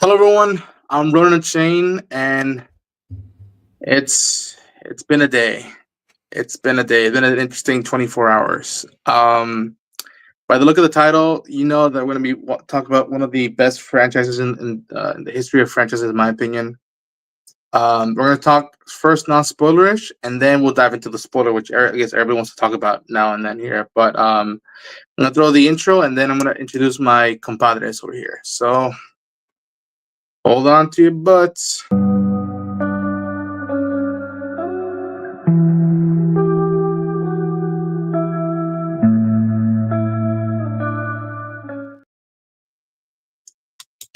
Hello, everyone. I'm Ronan Chain, and it's been a day. It's been a day. It's been an interesting 24 hours. By the look of the title, you know that we're going to be talking about one of the best franchises in the history of franchises, in my opinion. We're going to talk first non-spoilerish, and then we'll dive into the spoiler, which I guess everybody wants to talk about now and then here. But I'm going to throw the intro, and then I'm going to introduce my compadres over here. So hold on to your butts.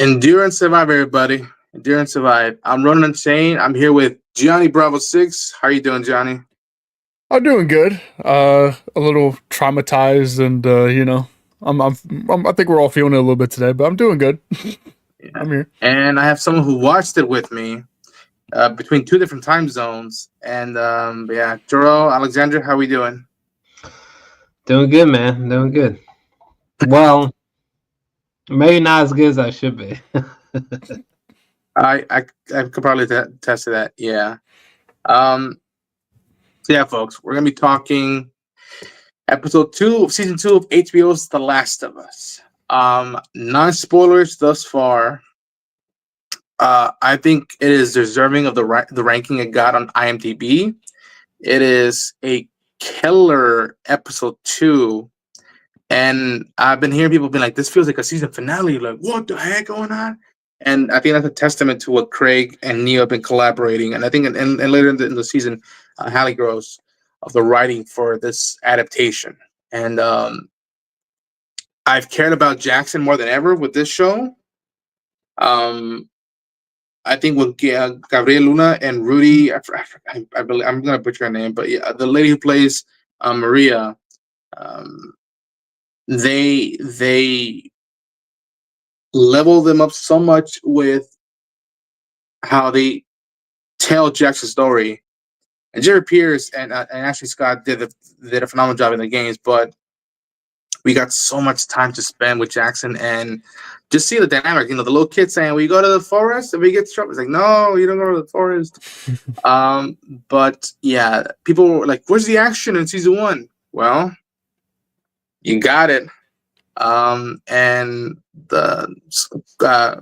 Endure and survive, everybody. Endure and survive. I'm Ronan Chain. I'm here with Johnny Bravo 6. How are you doing, Johnny? I'm doing good. A little traumatized, and I think we're all feeling it a little bit today, but I'm doing good. Yeah. I'm here. And I have someone who watched it with me between two different time zones. And yeah, Joro, Alexandra, how are we doing? Doing good, man. Doing good. Well, maybe not as good as I should be. I could probably attest to that. Yeah. Um. So yeah, folks, we're gonna be talking episode 2 of season 2 of HBO's The Last of Us. Non spoilers thus far. I think it is deserving of the ranking it got on IMDb. It is a killer episode 2, and I've been hearing people being like, "This feels like a season finale." Like, what the heck going on? And I think that's a testament to what Craig and Neil have been collaborating. And I think, and later in the season, Halle grows of the writing for this adaptation. And I've cared about Jackson more than ever with this show. Um, I think with Gabriel Luna and Rudy, I believe I'm gonna butcher her name, but yeah, the lady who plays Maria, um, they level them up so much with how they tell Jackson's story. And Jerry Pierce and Ashley Scott did a phenomenal job in the games, but we got so much time to spend with Jackson and just see the dynamic. You know, the little kid saying, "We go to the forest and we get trouble." It's like, no, you don't go to the forest. But yeah, people were like, "Where's the action in season 1?" Well, you got it. And the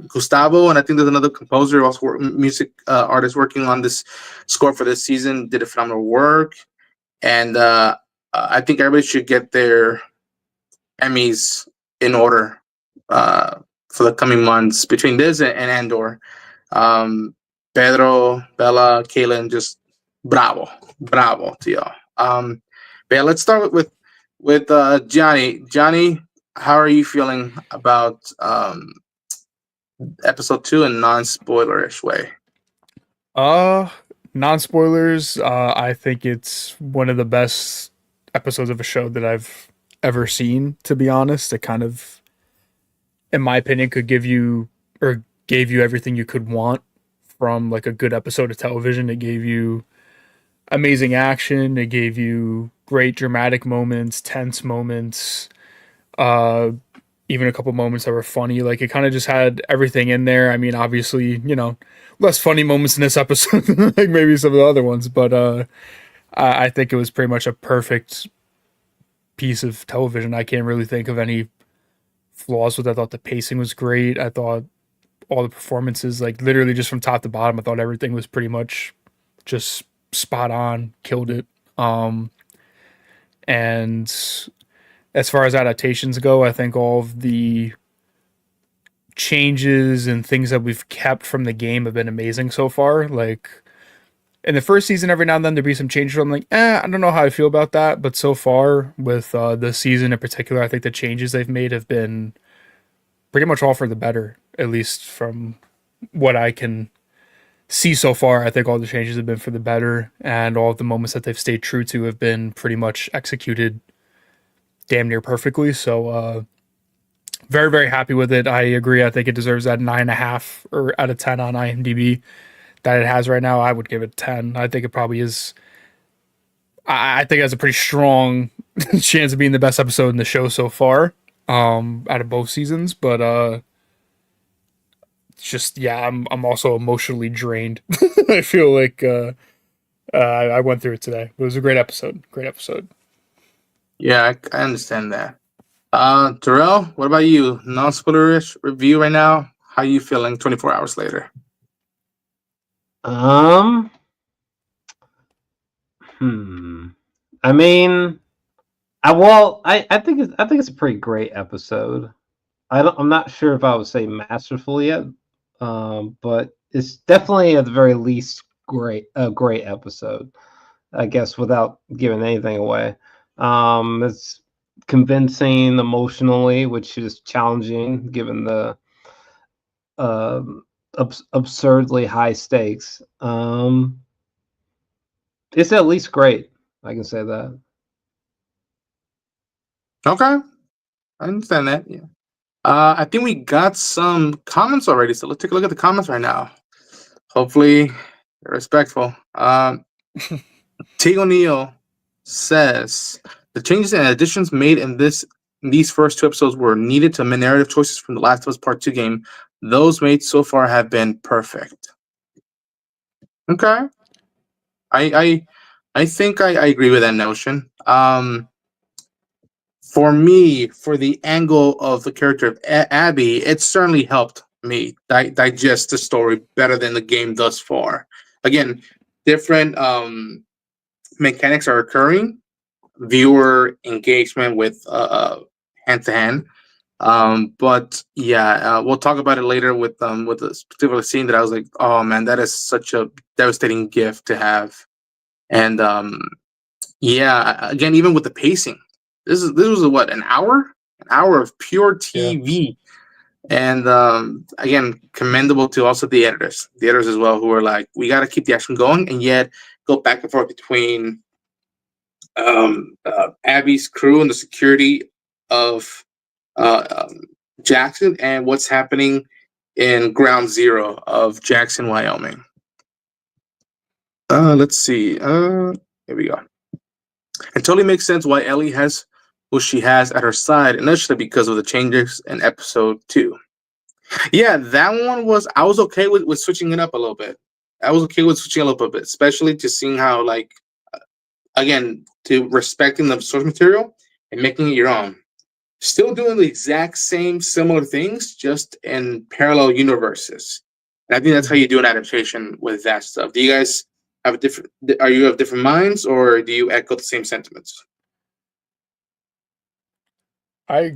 Gustavo, and I think there's another composer, also music artist working on this score for this season, did a phenomenal work. And I think everybody should get their Emmys in order for the coming months between this and Andor. Pedro, Bella, Kaitlyn, just bravo to y'all. But yeah, let's start with Johnny. Johnny, how are you feeling about episode 2 in non-spoilerish way? Uh, Non spoilers. I think it's one of the best episodes of a show that I've ever seen. To be honest, it kind of, in my opinion, could give you or gave you everything you could want from like a good episode of television. It gave you amazing action. It gave you great dramatic moments, tense moments, uh, even a couple moments that were funny. Like it kind of just had everything in there. I mean, obviously, less funny moments in this episode than like maybe some of the other ones, but I think it was pretty much a perfect piece of television. I can't really think of any flaws with it. I thought the pacing was great. I thought all the performances, like literally just from top to bottom, I thought everything was pretty much just spot on, killed it. And as far as adaptations go, I think all of the changes and things that we've kept from the game have been amazing so far. Like in the first season, every now and then there'd be some changes. I'm like, I don't know how I feel about that. But so far, with this season in particular, I think the changes they've made have been pretty much all for the better, at least from what I can see so far. I think all the changes have been for the better, and all of the moments that they've stayed true to have been pretty much executed damn near perfectly. So, very, very happy with it. I agree. I think it deserves that 9.5 or out of 10 on IMDb that it has right now. I would give it 10. I think it probably is. I think it has a pretty strong chance of being the best episode in the show so far, out of both seasons. But just I'm also emotionally drained. I feel like I went through it today. It was a great episode. Great episode. Yeah, I understand that. Terrell, what about you? Non-spoilerish review right now. How you feeling 24 hours later? Hmm. I mean, I think it's a pretty great episode. I'm not sure if I would say masterful yet, but it's definitely at the very least a great episode. I guess without giving anything away. It's convincing emotionally, which is challenging given the absurdly high stakes. It's at least great. I can say that. Okay, I understand that. Yeah. I think we got some comments already, so let's take a look at the comments right now. Hopefully, they're respectful. T. O'Neill says the changes and additions made in these first two episodes were needed to amend narrative choices from the Last of Us Part 2 game. Those made so far have been perfect. Okay. I think I agree with that notion. For me, for the angle of the character of Abby, it certainly helped me digest the story better than the game thus far. Again, different mechanics are occurring, viewer engagement with hand to hand. But yeah, we'll talk about it later with this particular scene that I was like, oh man, that is such a devastating gift to have. And yeah, again, even with the pacing, this was what, an hour of pure Yeah. TV. And again, commendable to also the editors as well, who are like, we got to keep the action going, and yet go back and forth between Abby's crew and the security of Jackson and what's happening in Ground Zero of Jackson, Wyoming. Let's see. Here we go. It totally makes sense why Ellie has what she has at her side, initially because of the changes in episode 2. Yeah, that one was, I was okay with switching it up a little bit. I was okay with switching it up a bit, especially to seeing how, like, again, to respecting the source material and making it your own. Still doing the exact same similar things, just in parallel universes. And I think that's how you do an adaptation with that stuff. Do you guys have are you of different minds, or do you echo the same sentiments? I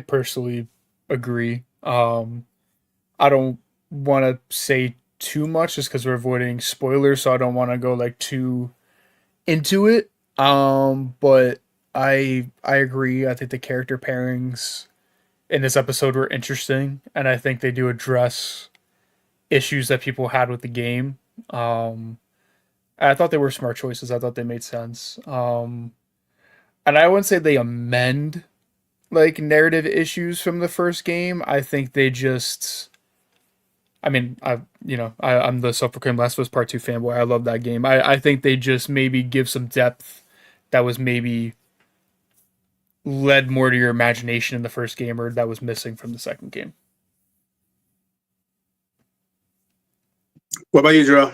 personally agree. I don't want to say too much just because we're avoiding spoilers, so I don't want to go like too into it. But I agree. I think the character pairings in this episode were interesting, and I think they do address issues that people had with the game. I thought they were smart choices. I thought they made sense. And I wouldn't say they amend like narrative issues from the first game. I think they just I mean, I'm the self-proclaimed Last of Us Part 2 fanboy. I love that game. I think they just maybe give some depth that was maybe led more to your imagination in the first game, or that was missing from the second game. What about you, Joe?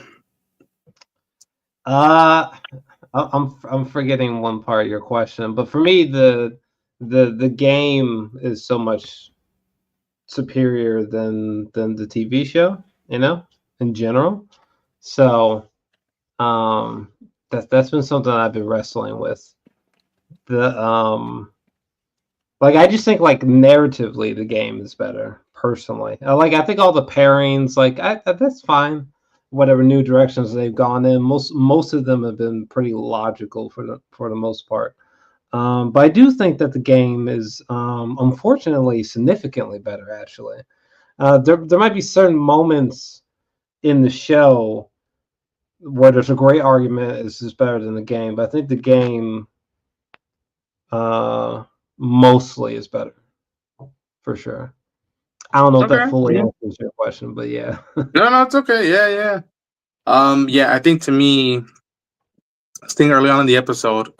I'm forgetting one part of your question, but for me, the game is so much superior than the TV show, in general. So that's been something I've been wrestling with. Like, I just think, like, narratively the game is better, personally. I think all the pairings, like, that's fine. Whatever new directions they've gone in, most of them have been pretty logical for the most part. But I do think that the game is unfortunately significantly better, actually. There might be certain moments in the show where there's a great argument this is better than the game, but I think the game mostly is better, for sure. I don't know if that fully answers your question, but yeah. No, it's okay. Yeah. Yeah, I think to me, staying early on in the episode,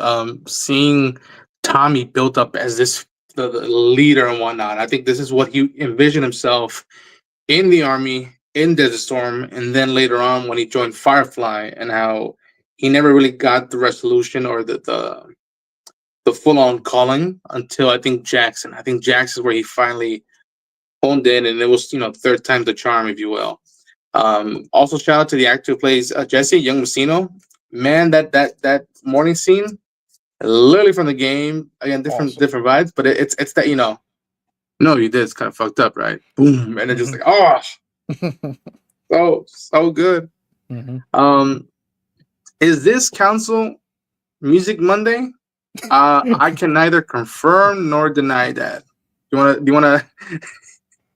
seeing Tommy built up as the leader and whatnot, I think this is what he envisioned himself in the army, in Desert Storm, and then later on when he joined Firefly, and how he never really got the resolution or the full on calling until I think Jackson. I think Jackson is where he finally honed in, and it was third time's the charm, if you will. Also, shout out to the actor who plays Jesse, young Mazino. Man, that morning scene, literally from the game. Again, different vibes, but it's that no, you did. It's kind of fucked up, right? Boom, and it's just like, so good. Is this council Music Monday? I can neither confirm nor deny that. Do you wanna?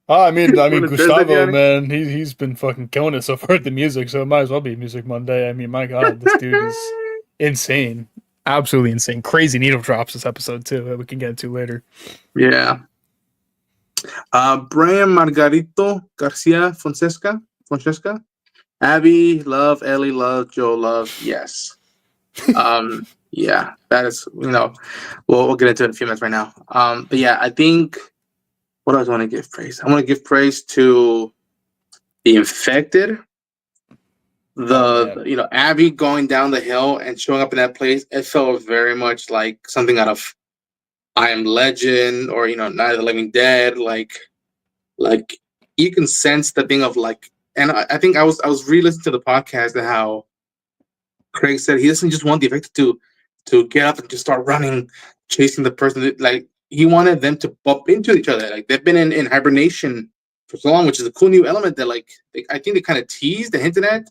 I mean, Gustavo, man, he's been fucking killing it so far at the music, so it might as well be Music Monday. I mean, my God, this dude is insane, absolutely insane, crazy needle drops this episode too. That we can get into later. Yeah. Brian Margarito Garcia Fonseca. Abby, love. Ellie, love. Joe, love. Yes. Yeah, that is, we'll get into it in a few minutes right now. But yeah, I think, what else I want to give praise? I want to give praise to the infected. Abby going down the hill and showing up in that place. It felt very much like something out of I Am Legend or Night of the Living Dead. Like you can sense the thing of like, and I think I was re-listening to the podcast and how Craig said he doesn't just want the infected to get up and just start running, chasing the person. Like he wanted them to bump into each other. Like they've been in hibernation for so long, which is a cool new element that I think they kind of teased and hinted at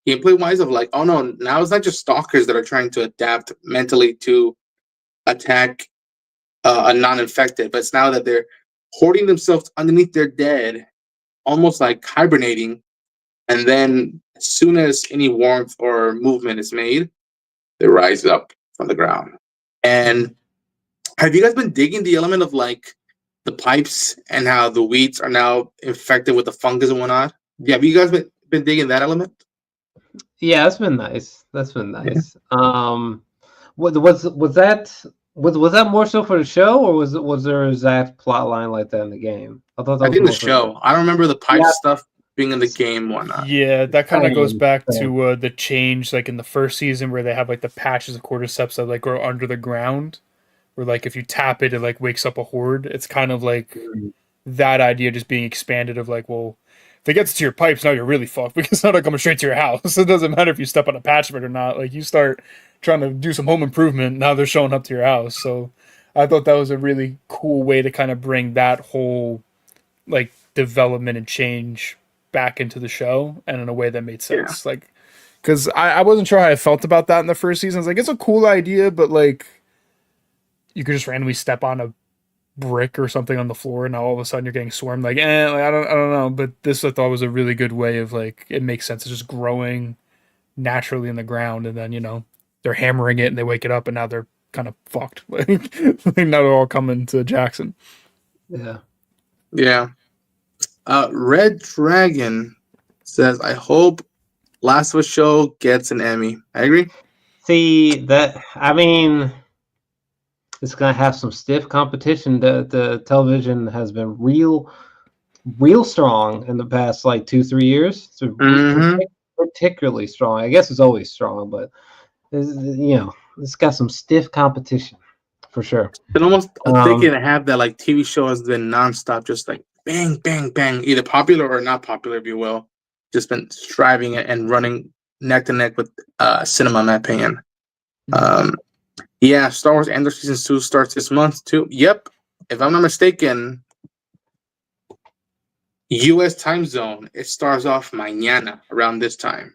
gameplay wise of like, oh no, now it's not just stalkers that are trying to adapt mentally to attack a non-infected, but it's now that they're hoarding themselves underneath their dead, almost like hibernating, and then as soon as any warmth or movement is made, they rise up from the ground. And have you guys been digging the element of like the pipes and how the weeds are now infected with the fungus and whatnot? Yeah, have you guys been digging that element? Yeah, that's been nice. Yeah. Was that more so for the show, or was there a exact plot line like that in the game? I thought that I think the show. I don't remember the pipe stuff being in the game or not. Yeah, that kind of goes back to the change, like in the first season where they have like the patches of cordyceps that like grow under the ground, where like if you tap it, it like wakes up a horde. It's kind of like that idea just being expanded of like, well, if it gets to your pipes, now you're really fucked because now they're coming straight to your house. It doesn't matter if you step on a patch of it or not. Like you start trying to do some home improvement, now they're showing up to your house. So I thought that was a really cool way to kind of bring that whole like development and change back into the show, and in a way that made sense. Yeah. Like, because I wasn't sure how I felt about that in the first season. I was like, it's a cool idea, but like you could just randomly step on a brick or something on the floor and now all of a sudden you're getting swarmed. Like, I don't know. But this I thought was a really good way of like, it makes sense. It's just growing naturally in the ground, and then they're hammering it and they wake it up and now they're kind of fucked. Like now they're all coming to Jackson. Yeah. Red Dragon says, I hope Last of Us show gets an Emmy. I agree. See that, I mean, it's gonna have some stiff competition. The television has been real strong in the past like 2-3 years. It's particularly strong. I guess it's always strong, but it's got some stiff competition for sure. It's been almost a decade and a half that like TV show has been nonstop, just like bang, bang, bang, either popular or not popular, if you will. Just been striving and running neck to neck with cinema, in my opinion. Yeah, Star Wars Andor Season 2 starts this month, too. Yep. If I'm not mistaken, U.S. time zone, it starts off mañana around this time.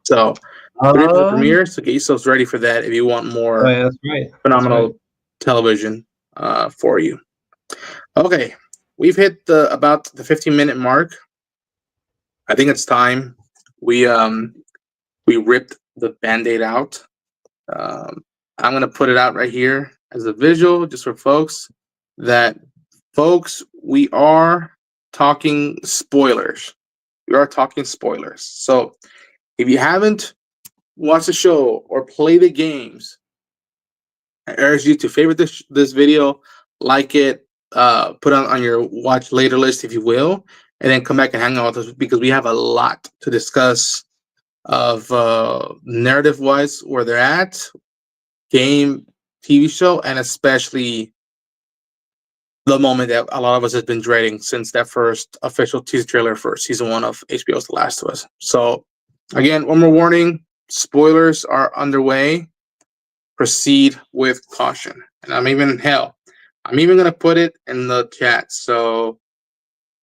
So, the premiere, so get yourselves ready for that if you want more phenomenal television for you. Okay, we've hit about the 15-minute mark. I think it's time we ripped the Band-Aid out. I'm going to put it out right here as a visual just for folks we are talking spoilers. So if you haven't watched the show or play the games, I urge you to favorite this video, like it, put on your watch later list if you will, and then come back and hang out with us because we have a lot to discuss of narrative-wise where they're at, game, TV show, and especially the moment that a lot of us have been dreading since that first official teaser trailer for season 1 of HBO's The Last of Us. So, again, one more warning: spoilers are underway. Proceed with caution. And I'm even gonna put it in the chat so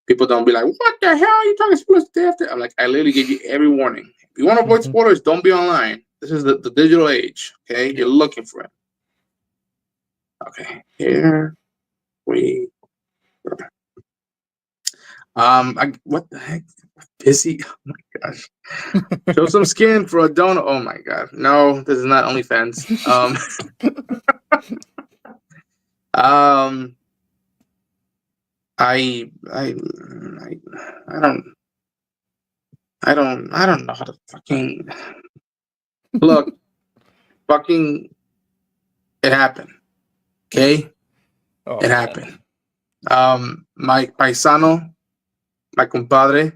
people don't be like, "What the hell are you talking spoilers after?" I'm like, I literally gave you every warning. If you want to avoid spoilers, don't be online. This is the digital age. Okay, you're looking for it. Okay, here we go. What the heck? Busy? Oh my gosh. Show some skin for a donut. Oh my god. No, this is not OnlyFans. I don't know how to fucking look. Fucking, it happened. Okay, it happened. My paisano, my compadre,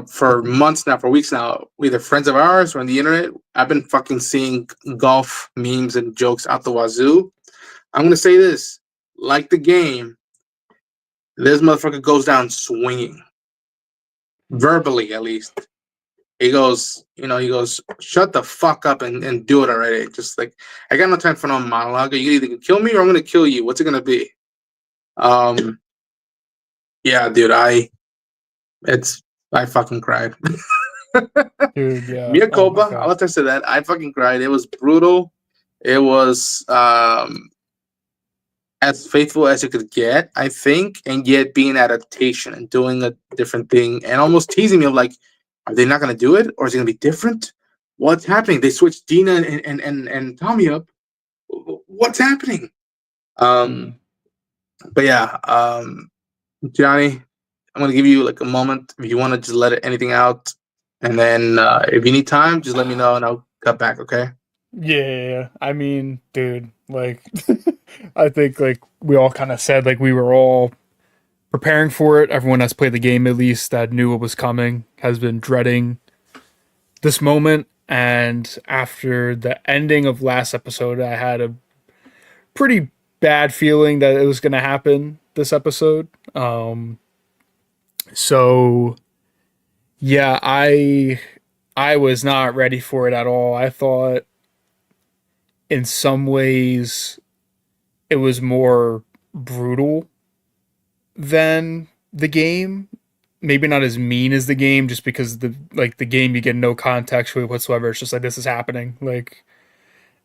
for months now, for weeks now, either friends of ours or on the internet, I've been fucking seeing golf memes and jokes out the wazoo. I'm gonna say this, like the game, this motherfucker goes down swinging, verbally at least. He goes, shut the fuck up and do it already. Just like, I got no time for no monologue. You either kill me or I'm gonna kill you. What's it gonna be? Yeah, dude, I fucking cried. Dude, yeah. Mea culpa. I'll attest to that. I fucking cried. It was brutal. It was as faithful as it could get, I think, and yet being adaptation and doing a different thing and almost teasing me of like, are they not gonna do it, or is it gonna be different? What's happening? They switched Dina and Tommy up. What's happening? But yeah, Johnny, I'm gonna give you like a moment if you want to just let anything out, and then if you need time, just let me know and I'll cut back. Okay? Yeah. I mean, dude, like, I think like we all kind of said like we were all preparing for it. Everyone that's played the game at least that knew what was coming has been dreading this moment. And after the ending of last episode, I had a pretty bad feeling that it was going to happen this episode. So yeah, I was not ready for it at all. I thought in some ways it was more brutal than the game. Maybe not as mean as the game, just because the game you get no context with whatsoever. It's just like, this is happening, like,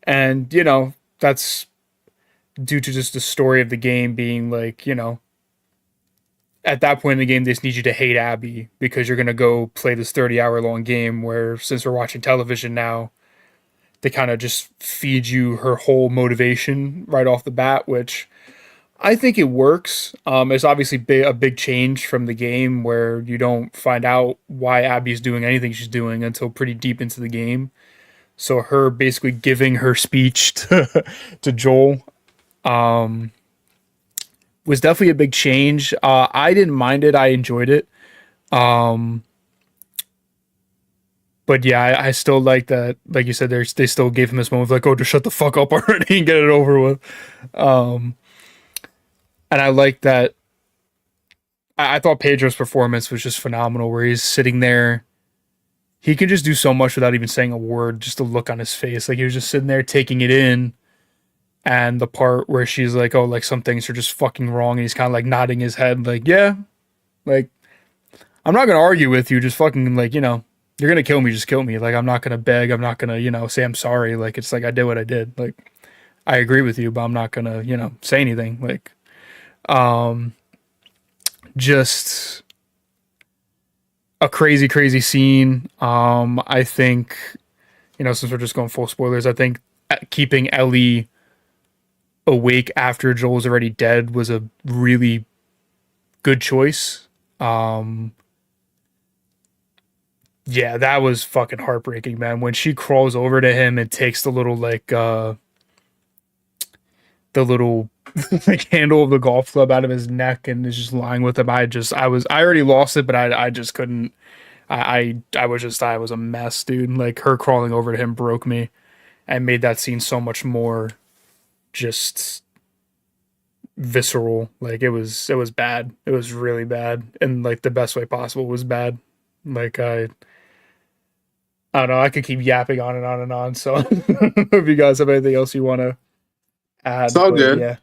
and that's due to just the story of the game being like, at that point in the game they just need you to hate Abby because you're gonna go play this 30-hour long game where, since we're watching television now, they kind of just feed you her whole motivation right off the bat, which I think it works. It's obviously a big change from the game where you don't find out why Abby's doing anything she's doing until pretty deep into the game. So her basically giving her speech to Joel was definitely a big change. I didn't mind it. I enjoyed it. But yeah, I still like that. Like you said, they still gave him this moment of like, oh, just shut the fuck up already and get it over with. And I like that. I thought Pedro's performance was just phenomenal, where he's sitting there. He can just do so much without even saying a word, just the look on his face. Like, he was just sitting there taking it in. And the part where she's like, oh, like, some things are just fucking wrong. And he's kind of like nodding his head, like, yeah, like, I'm not going to argue with you. Just fucking, like, you're going to kill me. Just kill me. Like, I'm not going to beg. I'm not going to, say I'm sorry. Like, it's like, I did what I did. Like, I agree with you, but I'm not going to, say anything. Like, just a crazy, crazy scene. I think, since we're just going full spoilers, I think keeping Ellie awake after Joel's already dead was a really good choice. Yeah, that was fucking heartbreaking, man. When she crawls over to him and takes the little, like, the little the handle of the golf club out of his neck and is just lying with him. I already lost it, but I just couldn't. I was a mess, dude. Like her crawling over to him broke me and made that scene so much more just visceral. Like it was bad. It was really bad, and like the best way possible was bad. Like I don't know. I could keep yapping on and on and on. So if you guys have anything else you want to add, It's all good. Yeah,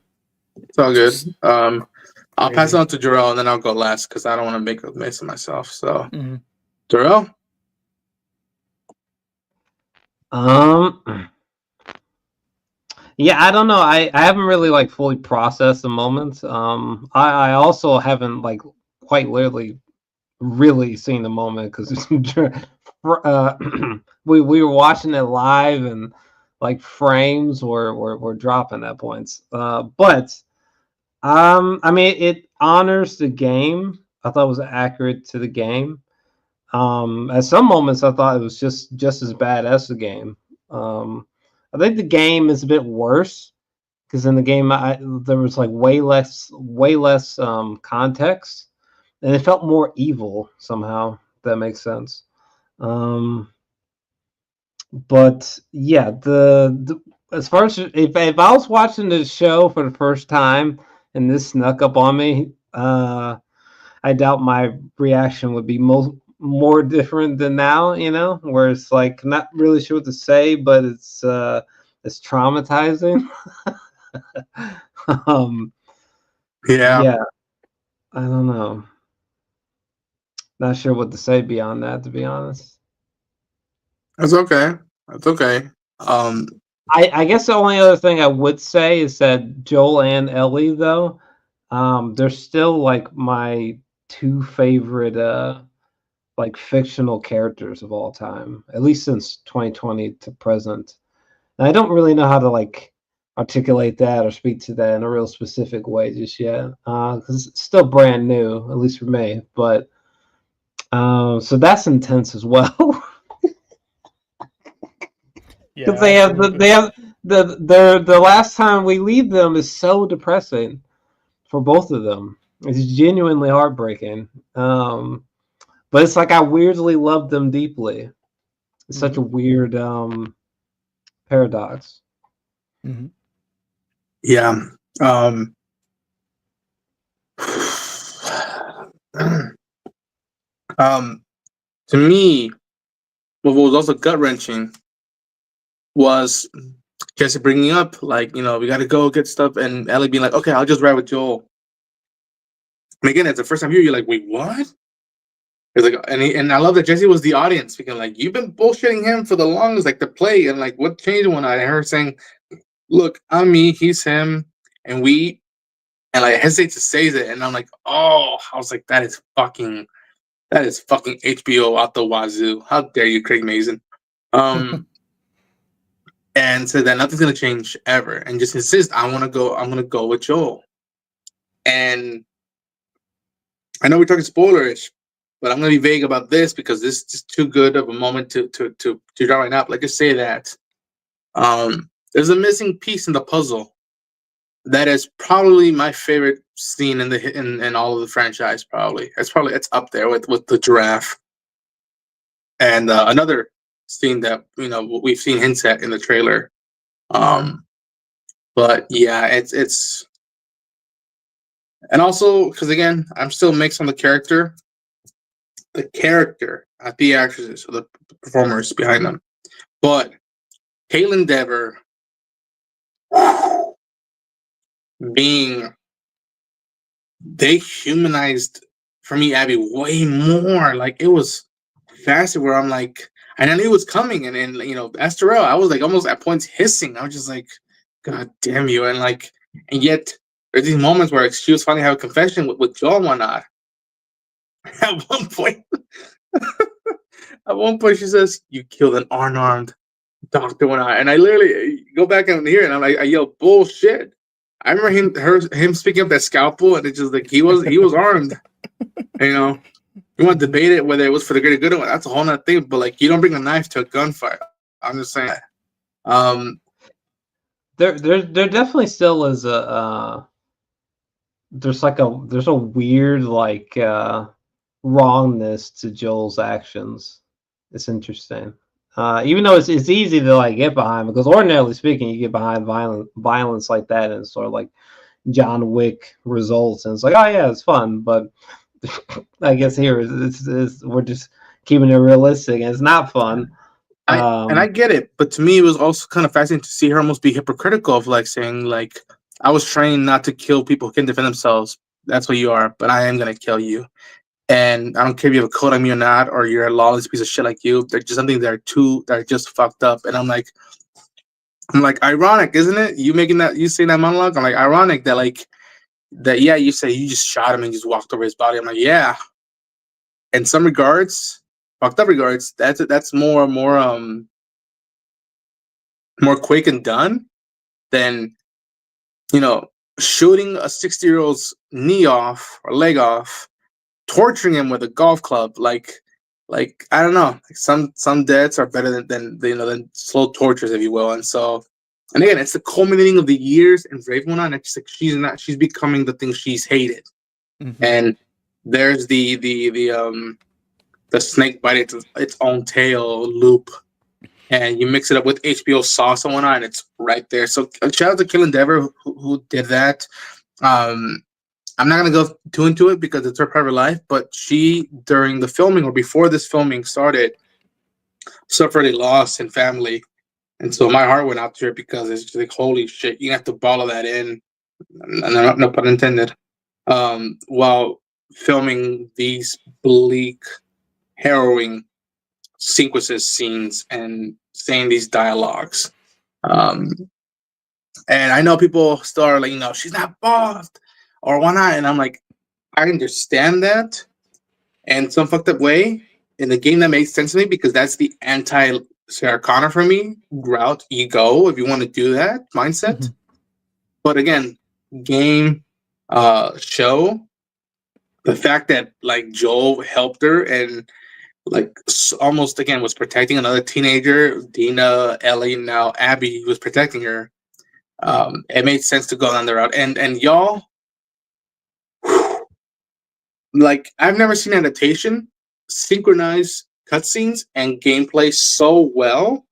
It's all good. Just I'll pass crazy. it on to Jarrell, and then I'll go last because I don't want to make a mess of myself. So, Mhm. Jarrell? Yeah, I don't know. I haven't really like fully processed the moments. I also haven't like quite literally really seen the moment because we were watching it live and like frames were dropping at points. But I mean it honors the game. I thought it was accurate to the game. At some moments I thought it was just as bad as the game. I think the game is a bit worse because in the game there was like way less context, and it felt more evil somehow. If that makes sense. But yeah, the as far as if I was watching the show for the first time and this snuck up on me, I doubt my reaction would be more different than now, where it's like not really sure what to say, but it's traumatizing. Yeah, Yeah, I don't know. Not sure what to say beyond that, to be honest. that's okay. That's okay. Um, I guess the only other thing I would say is that Joel and Ellie, though, they're still like my two favorite like fictional characters of all time, at least since 2020 to present. And I don't really know how to like articulate that or speak to that in a real specific way just yet, because it's still brand new, at least for me. But so that's intense as well. Yeah, Because they have the last time we leave them is so depressing for both of them. It's genuinely heartbreaking. But it's like I weirdly love them deeply. It's such a weird paradox. Mm-hmm. yeah. To me, what was also gut wrenching was Jesse bringing up, like, we got to go get stuff, and Ellie being like, okay, I'll just ride with Joel. And again, it's the first time you're like, wait, what? It's like, and I love that Jesse was the audience, speaking like, you've been bullshitting him for the longest, like the play, and like, what changed one night? And her saying, look, I'm me, he's him, and and like, I hesitate to say that, and I'm like, oh, I was like, that is fucking HBO out the wazoo. How dare you, Craig Mazin? And said that nothing's gonna change ever, and just insist, I'm gonna go with Joel. And I know we're talking spoilerish, but I'm gonna be vague about this because this is just too good of a moment to draw right now. But like, just say that there's a missing piece in the puzzle that is probably my favorite scene in all of the franchise. It's up there with the giraffe, and another scene that we've seen hints at in the trailer. But yeah, it's and also because again, I'm still mixed on the character, not the actresses or the performers behind them. But Kaitlyn Dever they humanized for me Abby way more. Like it was faster where I'm like, and I knew it was coming, and Estoril, I was like almost at points hissing. I was just like, God damn you, and yet there's these moments where she was finally having a confession with Joel and whatnot. At one point, she says, "You killed an unarmed doctor," and I literally go back and hear it, and I yell, "Bullshit!" I remember him speaking up that scalpel, and it's just like he was armed. You want to debate it whether it was for the greater good or what, that's a whole nother thing. But like, you don't bring a knife to a gunfight. I'm just saying. there definitely still is a there's a weird like wrongness to Joel's actions. It's interesting. Even though it's easy to like get behind, because ordinarily speaking, you get behind violence like that, and it's sort of like John Wick results, and it's like, oh yeah, it's fun. But I guess here we're just keeping it realistic, and it's not fun. I get it, but to me, it was also kind of fascinating to see her almost be hypocritical of like saying like, I was trained not to kill people who can defend themselves. That's what you are, but I am gonna kill you. And I don't care if you have a code on me or not, or you're a lawless piece of shit like you. They're just something that are just fucked up. And I'm like, ironic, isn't it? You saying that monologue. I'm like, ironic that like that. Yeah, you say you just shot him and just walked over his body. I'm like, yeah. In some regards, fucked up regards, that's more quick and done than shooting a 60-year-old's knee off or leg off, torturing him with a golf club. Like I don't know. Like some deaths are better than slow tortures, if you will. And so, and again, it's the culminating of the years in Ravena, and it's like she's becoming the thing she's hated. Mm-hmm. And there's the snake bite its own tail loop, and you mix it up with HBO sauce and whatnot, and it's right there. So shout out to Kill Endeavor who did that. I'm not gonna go too into it because it's her private life, but she, during the filming or before this filming started, suffered a loss in family, and so my heart went out to her because it's just like, holy shit, you have to bottle that in, and no pun intended, while filming these bleak, harrowing sequences, scenes, and saying these dialogues. And I know people still are like, she's not buffed or why not? And I'm like, I understand that in some fucked up way. In the game, that makes sense to me because that's the anti-Sarah Connor for me route you go if you want to do that mindset. Mm-hmm. But again, game, show, the fact that like Joel helped her and like almost again was protecting another teenager, Dina, Ellie, now Abby was protecting her. It made sense to go down the route. And y'all, like I've never seen adaptation synchronize cutscenes and gameplay so well.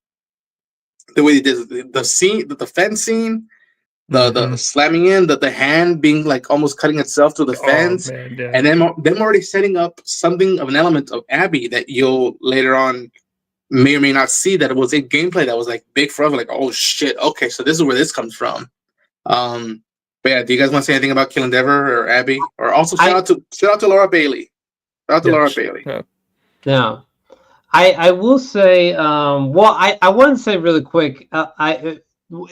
The way they did the scene, the fence scene, the slamming in, the hand being like almost cutting itself through the fence, man, yeah. and then them already setting up something of an element of Abby that you'll later on may or may not see that it was a gameplay that was like big forever. Like, oh shit, okay, so this is where this comes from. But yeah, do you guys want to say anything about Kill Endeavor or Abby? Or also shout out to Laura Bailey. Shout out to Laura Bailey. Yeah. I will say, well, I want to say really quick,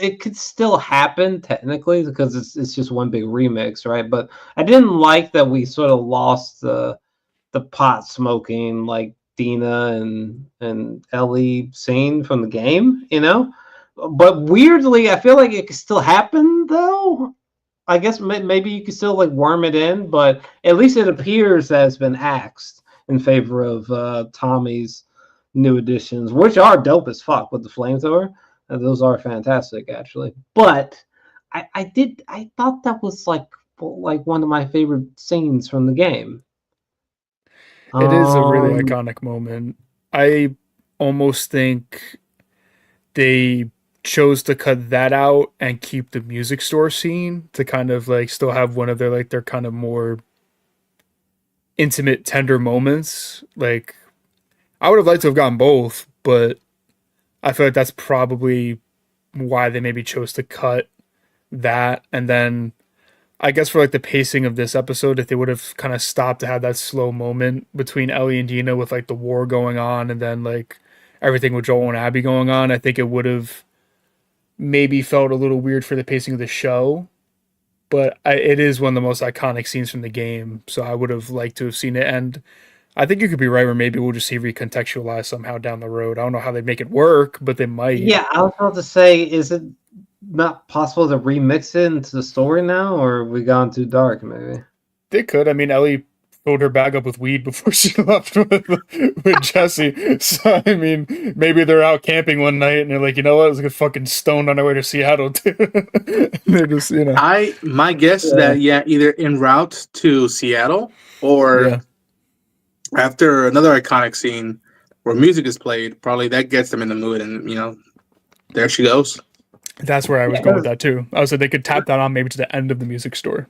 it could still happen technically because it's just one big remix, right? But I didn't like that we sort of lost the pot smoking like Dina and Ellie scene from the game, But weirdly, I feel like it could still happen though. I guess maybe you could still like worm it in, but at least it appears that it's been axed in favor of Tommy's new additions, which are dope as fuck with the flamethrower. And those are fantastic, actually. But I thought that was like one of my favorite scenes from the game. It is a really iconic moment. I almost think they chose to cut that out and keep the music store scene to kind of like still have one of their kind of more intimate, tender moments. Like, I would have liked to have gotten both, but I feel like that's probably why they maybe chose to cut that. And then I guess for like the pacing of this episode, if they would have kind of stopped to have that slow moment between Ellie and Dina with like the war going on and then like everything with Joel and Abby going on, I think it would have maybe felt a little weird for the pacing of the show. But it is one of the most iconic scenes from the game, so I would have liked to have seen it. And I think you could be right, where maybe we'll just see recontextualized somehow down the road. I don't know how they make it work, but they might. Yeah, I was about to say, is it not possible to remix it into the story now, or have we gone too dark, maybe? They could. I mean, Ellie filled her bag up with weed before she left with Jesse. So I mean, maybe they're out camping one night and they're like, you know what, let's get fucking stoned on our way to Seattle too. And they're just, you know. My guess is that either en route to Seattle or after another iconic scene where music is played, probably that gets them in the mood, and there she goes. That's where I was going with that too. I was like, they could tap that on maybe to the end of the music store.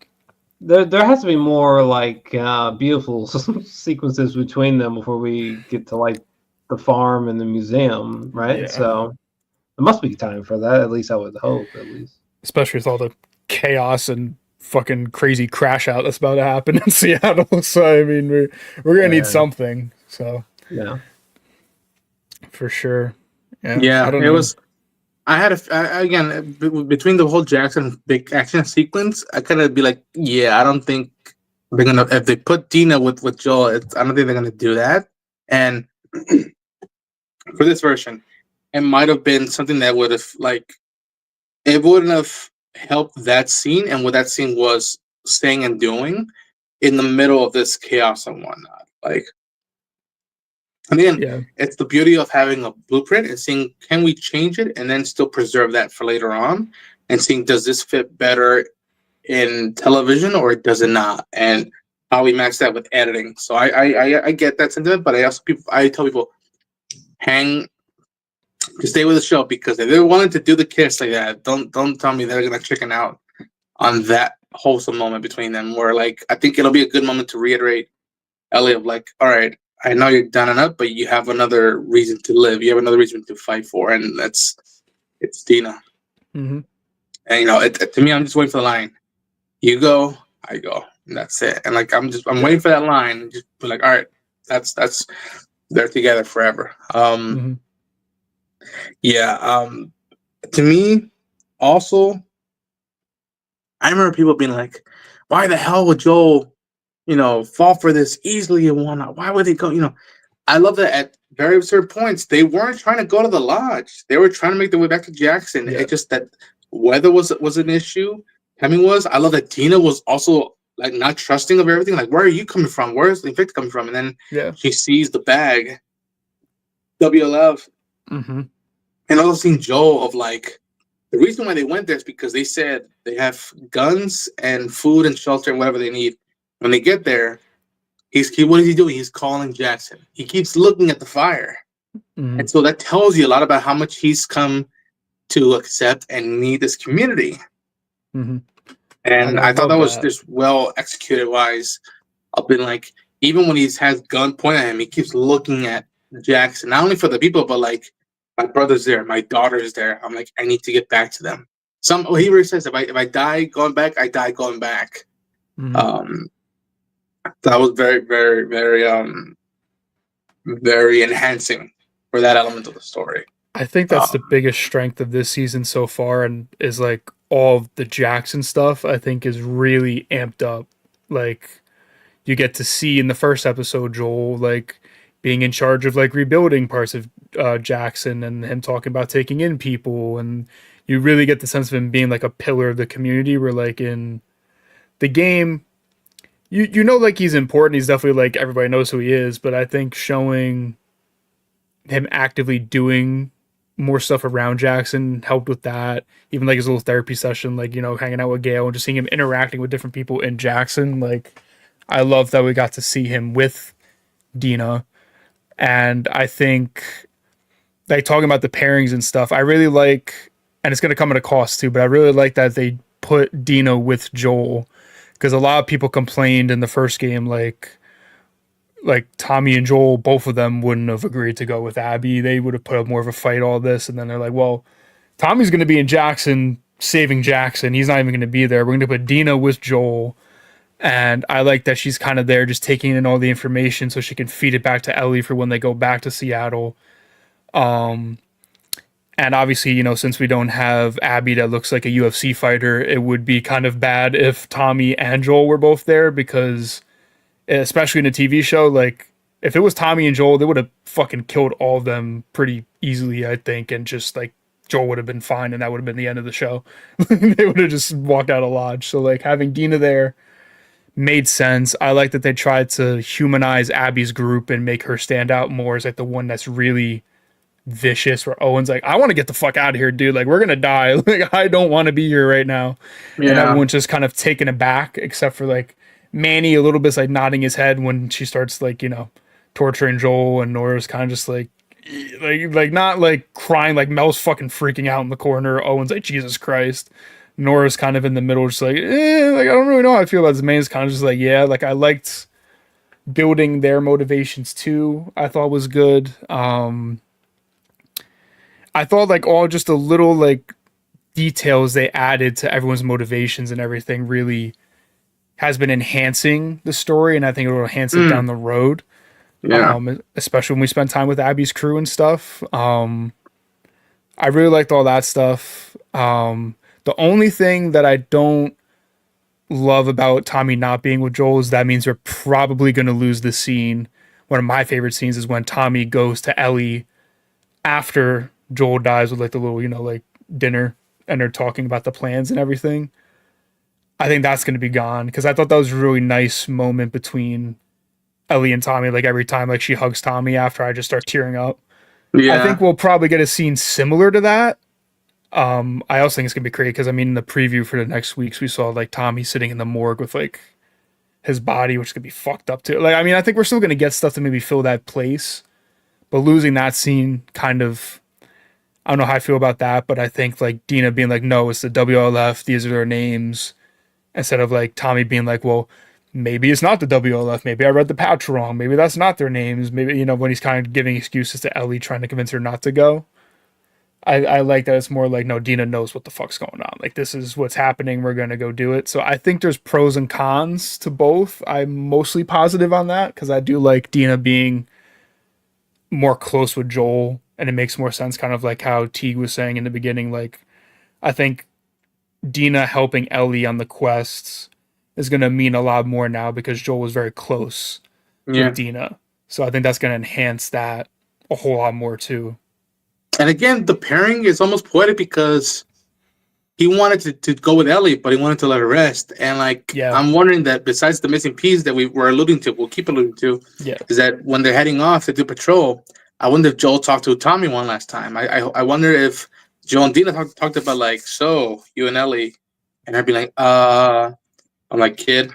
There has to be more like beautiful sequences between them before we get to like the farm and the museum, right? Yeah. So there must be time for that. At least I would hope. At least, especially with all the chaos and fucking crazy crash out that's about to happen in Seattle. So I mean, we're gonna need something. So yeah, for sure. Yeah, it was. I had again between the whole Jackson big action sequence, I kind of be like, I don't think they're gonna, if they put Dina with Joel, I don't think they're gonna do that. And for this version, it might have been something that would have it wouldn't have helped that scene and what that scene was saying and doing in the middle of this chaos and whatnot. And again, it's the beauty of having a blueprint and seeing, can we change it and then still preserve that for later on, and seeing, does this fit better in television or does it not, and how we match that with editing. So I get that sentiment, but I tell people, to stay with the show, because if they wanted to do the kiss like that, don't tell me they're gonna chicken out on that wholesome moment between them. Where I think it'll be a good moment to reiterate Ellie of all right, I know you're done and up, but you have another reason to live. You have another reason to fight for, and it's Dina. Mm-hmm. And to me, I'm just waiting for the line. You go, I go, and that's it. And I'm waiting for that line. And just be like, all right, that's they're together forever. To me, also, I remember people being like, why the hell would Joel fall for this easily and whatnot? Why would they go? I love that at very certain points, they weren't trying to go to the lodge. They were trying to make their way back to Jackson. Yeah. It's just that weather was an issue. Timing was. I love that Dina was also not trusting of everything. Where are you coming from? Where's the infected coming from? And then she sees the bag, WLF. Mm-hmm. And also seeing Joel of the reason why they went there is because they said they have guns and food and shelter and whatever they need. When they get there, what is he doing? He's calling Jackson. He keeps looking at the fire. Mm-hmm. And so that tells you a lot about how much he's come to accept and need this community. Mm-hmm. And I thought that was just well executed wise. I've been even when he has gun pointed at him, he keeps looking at Jackson, not only for the people, but my brother's there, my daughter's there. I'm I need to get back to them. He really says, if I die going back, I die going back. Mm-hmm. That was very, very, very, very enhancing for that element of the story. I think that's the biggest strength of this season so far, and is all of the Jackson stuff. I think is really amped up. You get to see in the first episode Joel being in charge of rebuilding parts of Jackson, and him talking about taking in people, and you really get the sense of him being a pillar of the community. Where in the game, he's important. He's definitely everybody knows who he is, but I think showing him actively doing more stuff around Jackson helped with that. Even his little therapy session, hanging out with Gail and just seeing him interacting with different people in Jackson. I love that we got to see him with Dina. And I think talking about the pairings and stuff, I really and it's going to come at a cost too, but I really like that they put Dina with Joel, because a lot of people complained in the first game, Tommy and Joel, both of them wouldn't have agreed to go with Abby. They would have put up more of a fight, all this. And then they're well, Tommy's going to be in Jackson, saving Jackson. He's not even going to be there. We're going to put Dina with Joel. And I like that she's kind of there just taking in all the information so she can feed it back to Ellie for when they go back to Seattle. And obviously, since we don't have Abby that looks like a UFC fighter, it would be kind of bad if Tommy and Joel were both there, because especially in a TV show, if it was Tommy and Joel, they would have fucking killed all of them pretty easily, I think, and just Joel would have been fine, and that would have been the end of the show. They would have just walked out of Lodge. So having Dina there made sense. I like that they tried to humanize Abby's group and make her stand out more as like the one that's really vicious, where Owen's like, I want to get the fuck out of here, dude. Like, we're gonna die. Like, I don't want to be here right now. And Yeah. everyone's just kind of taken aback, except for like Manny a little bit like nodding his head when she starts like, torturing Joel, and Nora's kind of just like not like crying, like Mel's fucking freaking out in the corner. Owen's like, Jesus Christ. Nora's kind of in the middle, just like, like I don't really know how I feel about this. Man's kind of just like, yeah, like I liked building their motivations too. I thought was good. I thought like all just the little like details they added to everyone's motivations and everything really has been enhancing the story, and I think it will enhance it down the road. Yeah. Especially when we spend time with Abby's crew and stuff. I really liked all that stuff. The only thing that I don't love about Tommy not being with Joel is that means we're probably going to lose the scene. One of my favorite scenes is when Tommy goes to Ellie after Joel dies with like the little, like dinner, and they're talking about the plans and everything. I think that's going to be gone, because I thought that was a really nice moment between Ellie and Tommy. Like every time like she hugs Tommy after, I just start tearing up. Yeah. I think we'll probably get a scene similar to that. I also think it's gonna be great because in the preview for the next weeks we saw like Tommy sitting in the morgue with like his body, which could be fucked up too. Like I think we're still gonna get stuff to maybe fill that place, but losing that scene kind of, I don't know how I feel about that. But I think like Dina being like, no, it's the WLF, these are their names, instead of like Tommy being like, well, maybe it's not the WLF, maybe I read the patch wrong, maybe that's not their names, maybe when he's kind of giving excuses to Ellie trying to convince her not to go. I like that it's more like, no, Dina knows what the fuck's going on. Like, this is what's happening. We're going to go do it. So I think there's pros and cons to both. I'm mostly positive on that because I do like Dina being more close with Joel, and it makes more sense, kind of like how Teague was saying in the beginning. Like, I think Dina helping Ellie on the quests is going to mean a lot more now because Joel was very close with Dina. So I think that's going to enhance that a whole lot more too. And again, the pairing is almost poetic because he wanted to go with Ellie, but he wanted to let her rest. And I'm wondering that besides the missing piece that we were alluding to, we'll keep alluding to, is that when they're heading off to do patrol, I wonder if Joel talked to Tommy one last time. I wonder if Joel and Dina talked about like, so you and Ellie, and I'd be like, I'm like, kid,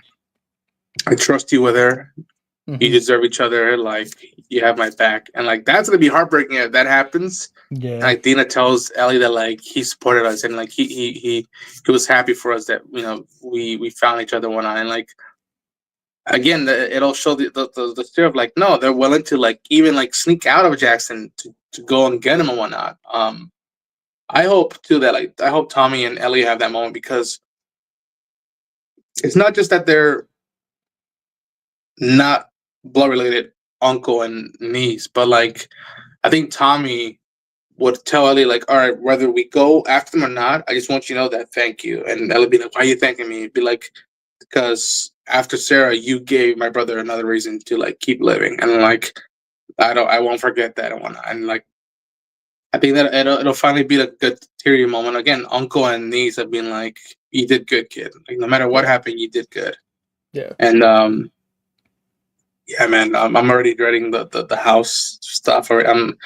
I trust you with her. Mm-hmm. You deserve each other. Like, you have my back. And like, that's gonna be heartbreaking if that happens. Yeah. And, like, Dina tells Ellie that like he supported us and like he was happy for us that we found each other one night. And like, again, it'll show the story of like, no, they're willing to like even like sneak out of Jackson to go and get him and whatnot. I hope too that like I hope Tommy and Ellie have that moment, because it's not just that they're not blood related uncle and niece, but like I think Tommy would tell Ellie like, all right, whether we go after them or not, I just want you to know that thank you. And Ellie be like, why are you thanking me? Be like, because after Sarah, you gave my brother another reason to like keep living. And like, I won't forget that and whatnot. And like, I think that it'll finally be a good teary moment. Again, uncle and niece have been like, you did good, kid. Like, no matter what happened, you did good. Yeah. And yeah, man, I'm already dreading the house stuff.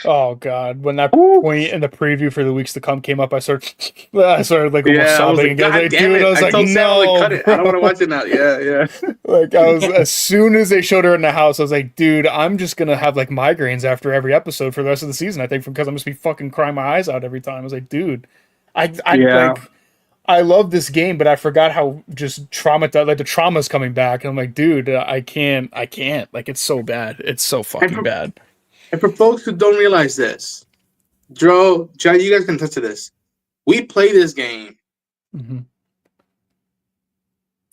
Oh God, when that point in the preview for the weeks to come came up, I started like almost sobbing again. Like, dude, I was like, no, cut it. I don't want to watch it now. Yeah. Like I was, as soon as they showed her in the house, I was like, dude, I'm just gonna have like migraines after every episode for the rest of the season. I think because I'm just be fucking crying my eyes out every time. I was like, dude, I love this game, but I forgot how just traumatized, like the trauma's coming back. And I'm like, dude, I can't. Like, it's so bad. It's so fucking bad. And for folks who don't realize this, Joe, John, you guys can attest to this. We play this game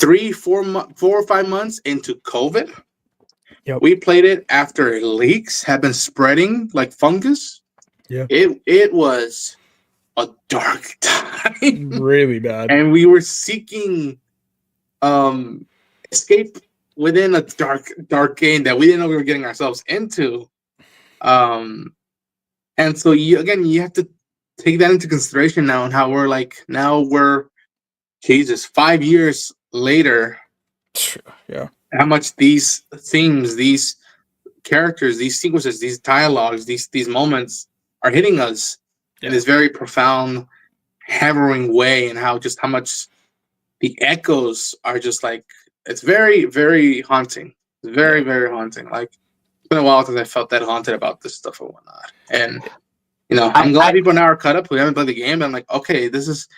4 or 5 months into COVID. Yep. We played it after leaks had been spreading like fungus. Yeah. It was a dark time, really bad, and we were seeking escape within a dark game that we didn't know we were getting ourselves into. And so you have to take that into consideration now, and how we're 5 years later, Yeah. How much these themes, these characters, these sequences, these dialogues, these moments are hitting us in this very profound, hammering way, and how much the echoes are just like, it's very, very haunting. It's very, very haunting. Like, it's been a while since I felt that haunted about this stuff and whatnot. And I'm glad people now are caught up who haven't played the game. I'm like, okay, this is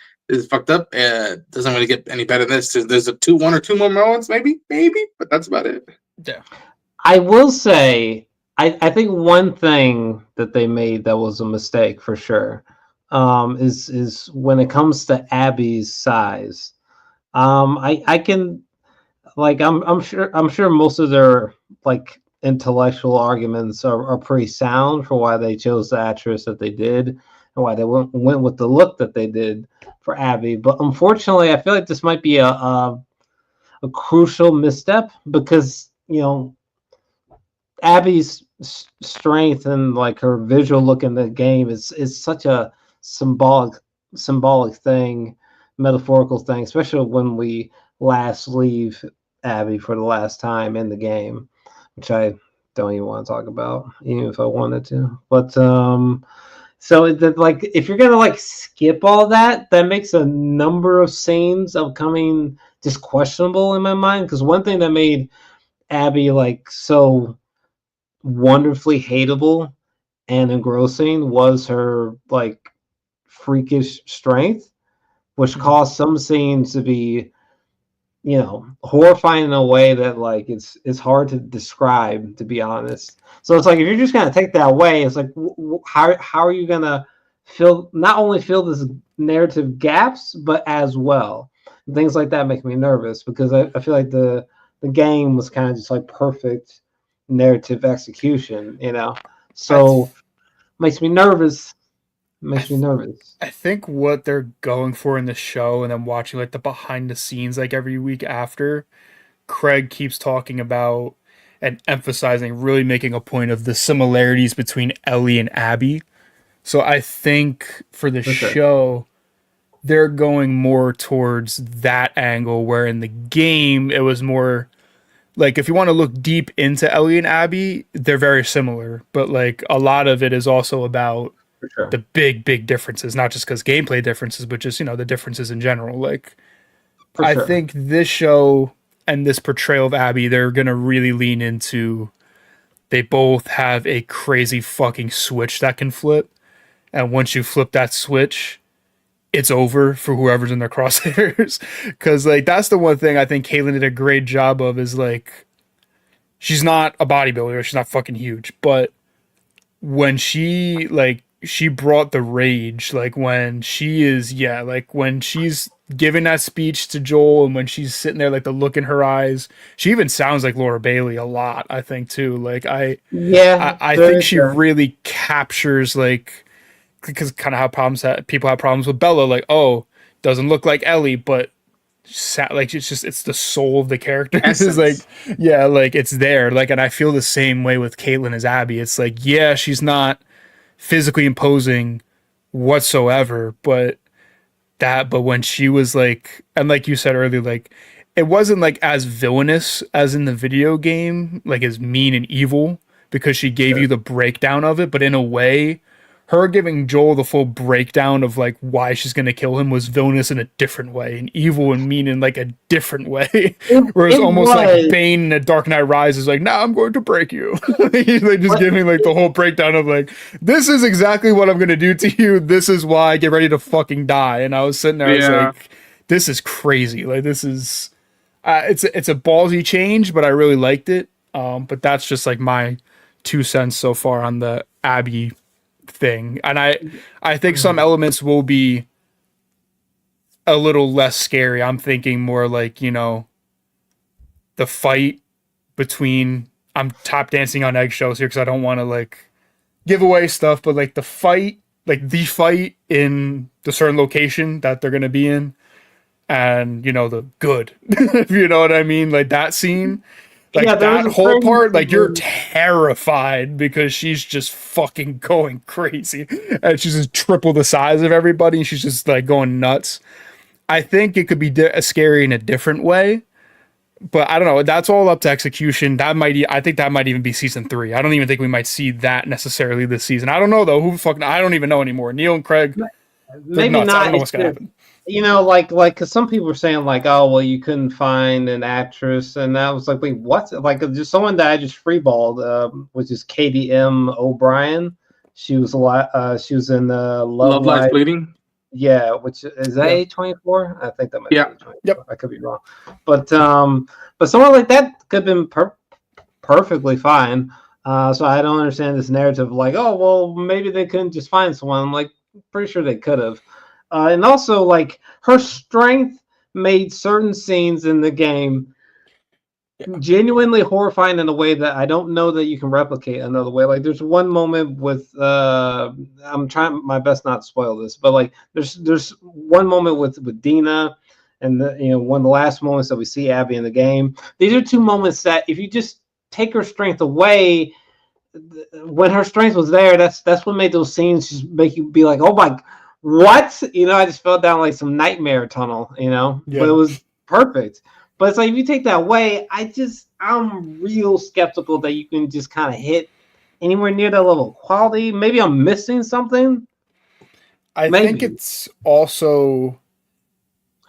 fucked up. Doesn't really get any better than this. There's one or two more moments, maybe, but that's about it. Yeah. I will say, I think one thing that they made that was a mistake for sure, is when it comes to Abby's size. I can, like, I'm sure most of their like intellectual arguments are pretty sound for why they chose the actress that they did and why they went with the look that they did for Abby. But unfortunately, I feel like this might be a crucial misstep, because Abby's strength and like her visual look in the game is such a symbolic thing, metaphorical thing, especially when we last leave Abby for the last time in the game, which I don't even want to talk about, even if I wanted to. But so that, like, if you're gonna like skip all that makes a number of scenes upcoming just questionable in my mind. Because one thing that made Abby like so wonderfully hateable and engrossing was her like freakish strength, which caused some scenes to be horrifying in a way that like it's hard to describe, to be honest. So it's like, if you're just gonna take that away, it's like, how are you gonna not only fill this narrative gaps, but as well, and things like that make me nervous, because I feel like the game was kind of just like perfect narrative execution, so makes me nervous. I think what they're going for in the show, and then watching like the behind the scenes like every week after, Craig keeps talking about and emphasizing, really making a point of the similarities between Ellie and Abby. So I think for the show, they're going more towards that angle, where in the game it was more like, if you want to look deep into Ellie and Abby, they're very similar, but like a lot of it is also about the big differences, not just because gameplay differences, but just the differences in general. Like, I think this show and this portrayal of Abby, they're gonna really lean into, they both have a crazy fucking switch that can flip, and once you flip that switch, it's over for whoever's in their crosshairs. Because like, that's the one thing I think Kaitlyn did a great job of, is like, she's not a bodybuilder, she's not fucking huge, but when she brought the rage, like when she is, like when she's giving that speech to Joel, and when she's sitting there, like the look in her eyes, she even sounds like Laura Bailey a lot, I think too. Like I think she really captures, like, because kind of how people have problems with Bella, like, oh, doesn't look like Ellie, but like it's the soul of the character. It's like, like it's there, like, and I feel the same way with Kaitlyn as Abby. It's like, she's not physically imposing whatsoever, but when she was like, and like you said earlier, like, it wasn't like as villainous as in the video game, like as mean and evil, because she gave you the breakdown of it, but in a way, her giving Joel the full breakdown of like why she's gonna kill him was villainous in a different way, and evil and mean in like a different way. Whereas almost like Bane in A Dark Knight Rises, like, now I'm going to break you. He's like just giving like the whole breakdown of like, this is exactly what I'm gonna do to you. This is why. Get ready to fucking die. And I was sitting there, I was like, this is crazy. Like, this is it's a ballsy change, but I really liked it. But that's just like my 2 cents so far on the Abby thing. And I think some elements will be a little less scary. I'm thinking more like, the fight between, I'm tap dancing on eggshells here because I don't want to like give away stuff, but like the fight in the certain location that they're going to be in, and the good, if you know what I mean, like that scene. Like, that whole part, like, you're terrified because she's just fucking going crazy. And she's just triple the size of everybody, and she's just, like, going nuts. I think it could be scary in a different way. But I don't know. That's all up to execution. I think that might even be season 3. I don't even think we might see that necessarily this season. I don't know though. I don't even know anymore. Neil and Craig, Maybe nuts. not. I don't know what's gonna happen. You know, like, because some people were saying like, oh, well, you couldn't find an actress, and I was like, wait, what? Like, just someone that I just freeballed, which is Katie M. O'Brien. She was a lot. She was in Love Life Bleeding. Yeah, which is that A24? I think that might be A24. Yep. I could be wrong, but someone like that could have been perfectly fine. So I don't understand this narrative like, oh, well, maybe they couldn't just find someone. I'm like, pretty sure they could have. And also, like, her strength made certain scenes in the game genuinely horrifying in a way that I don't know that you can replicate another way. Like, there's one moment with I'm trying my best not to spoil this, but like, there's one moment with Dina, and one of the last moments that we see Abby in the game. These are two moments that if you just take her strength away, when her strength was there, that's what made those scenes just make you be like, oh my. What? I just fell down like some nightmare tunnel, but it was perfect. But it's like, if you take that away, I'm real skeptical that you can just kind of hit anywhere near that level of quality. Maybe I'm missing something. I think it's also,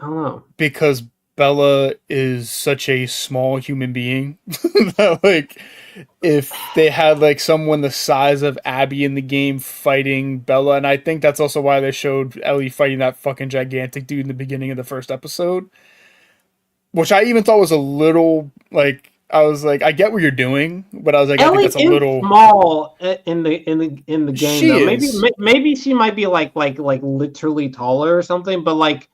I don't know, because Bella is such a small human being that, like, if they had like someone the size of Abby in the game fighting Bella, and I think that's also why they showed Ellie fighting that fucking gigantic dude in the beginning of the first episode, which I even thought was a little like, I was like, I get what you're doing, but I was like, Ellie I think that's a little small in the game. She though. is. Maybe she might be like literally taller or something, but like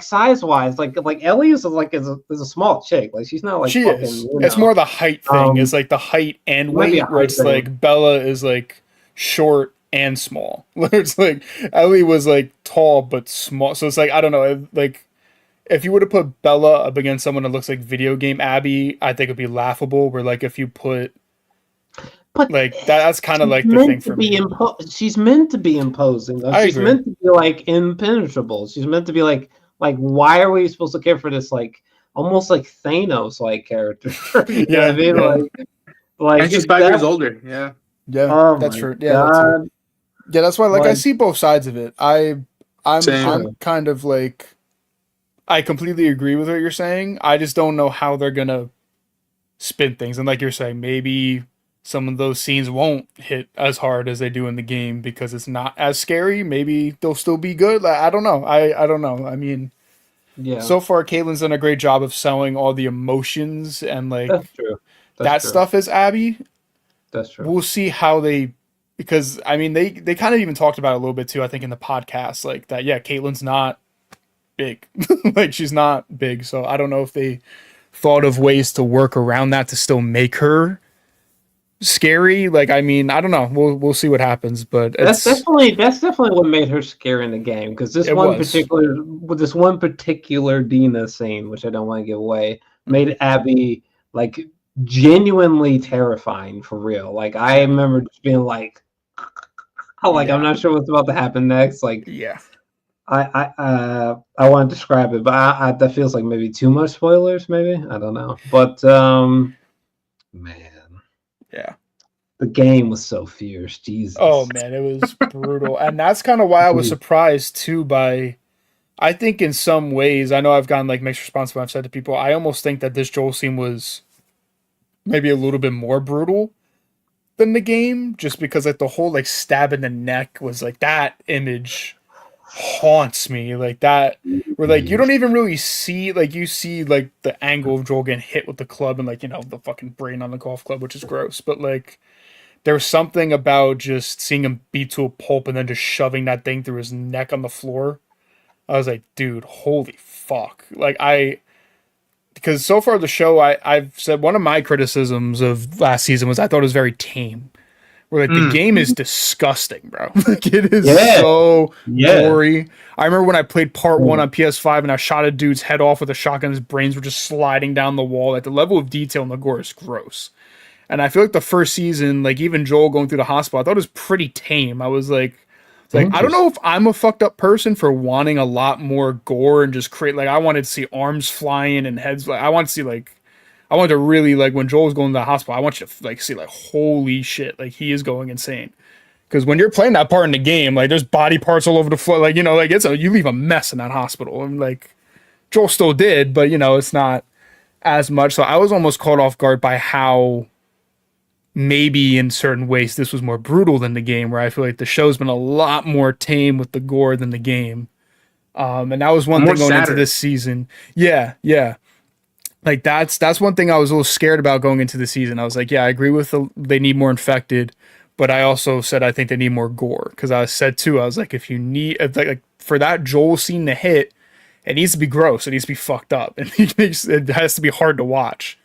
size wise, like Ellie is a small chick. Like, she's not like she fucking, is. It's more the height thing. It's like the height and weight, where it's like Bella is like short and small. Where it's like Ellie was like tall but small. So it's like, I don't know, like, if you were to put Bella up against someone that looks like video game Abby, I think it'd be laughable. Where like, if you put, but like that's kind of like the thing for me. She's meant to be imposing, though. She's meant to be like impenetrable. She's meant to be like why are we supposed to care for this like almost like Thanos like character? You know what I mean? Like and she's 5 years older. Yeah. Oh, that's true. Yeah, that's why. Like, I see both sides of it. I'm kind of like, I completely agree with what you're saying. I just don't know how they're gonna spin things. And like you're saying, maybe some of those scenes won't hit as hard as they do in the game because it's not as scary. Maybe they'll still be good. I don't know. I don't know. I mean, so far Kaitlyn's done a great job of selling all the emotions, and like, that's true. That stuff is Abby. That's true. We'll see how because I mean, they kind of even talked about it a little bit too, I think, in the podcast, like that. Yeah, Kaitlyn's not big. Like, she's not big. So I don't know if they thought of ways to work around that to still make her scary. Like, I mean, I don't know. We'll see what happens, but that's definitely what made her scary in the game, because this one particular Dina scene, which I don't want to give away, made Abby like genuinely terrifying for real. Like, I remember just being like, I'm not sure what's about to happen next. Like, I want to describe it, but that feels like maybe too much spoilers. Maybe, I don't know, but man. Yeah. The game was so fierce. Jesus. Oh man, it was brutal. And that's kind of why I was surprised too by, I think in some ways, I know I've gotten like mixed response when I've said to people, I almost think that this Joel scene was maybe a little bit more brutal than the game, just because like the whole like stab in the neck was like, that image haunts me, like that, where like you don't even really see, like you see like the angle of Joel getting hit with the club and like, the fucking brain on the golf club, which is gross, but like there's something about just seeing him beat to a pulp and then just shoving that thing through his neck on the floor. I was like, dude, holy fuck. Like, because so far the show, I've said one of my criticisms of last season was I thought it was very tame. Where like the game is disgusting, bro. Like, it is so gory. I remember when I played part 1 on PS5 and I shot a dude's head off with a shotgun, his brains were just sliding down the wall. Like, the level of detail in the gore is gross. And I feel like the first season, like even Joel going through the hospital, I thought it was pretty tame. I was like, It's like, I don't know if I'm a fucked up person for wanting a lot more gore and just create, like, I wanted to see arms flying and heads. Like, I want to see, like, I wanted to really, like, when Joel was going to the hospital, I want you to, like, see, like, holy shit, like, he is going insane. Because when you're playing that part in the game, like, there's body parts all over the floor. Like, you know, like, you leave a mess in that hospital. And, like, Joel still did, but, you know, it's not as much. So I was almost caught off guard by how maybe in certain ways this was more brutal than the game, where I feel like the show's been a lot more tame with the gore than the game. And that was one more thing going sadder. into this season. Yeah. Like that's one thing I was a little scared about going into the season. I was like, yeah, I agree with they need more infected, but I also said I think they need more gore, because I said too, I was like, if you need like for that Joel scene to hit, it needs to be gross. It needs to be fucked up. And it has to be hard to watch.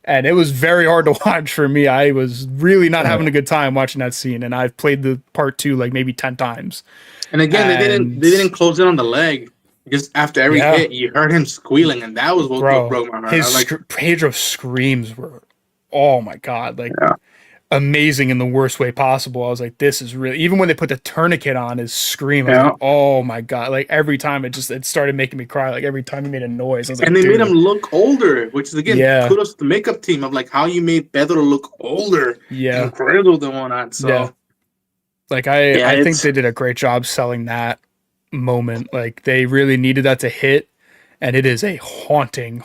And it was very hard to watch for me. I was really not having a good time watching that scene. And I've played the part 2 like maybe 10 times. And again, they didn't close in on the leg, because after every hit, you heard him squealing, and that was what broke my heart. His Pedro's screams were, oh my god, like amazing in the worst way possible. I was like, this is really, even when they put the tourniquet on his scream, I was like, oh my god, like every time it started making me cry. Like every time he made a noise, I was like, and they made him look older, which is again kudos to the makeup team of like how you made Pedro look older, and grizzled and whatnot. So like I think they did a great job selling that moment. Like they really needed that to hit. And it is a haunting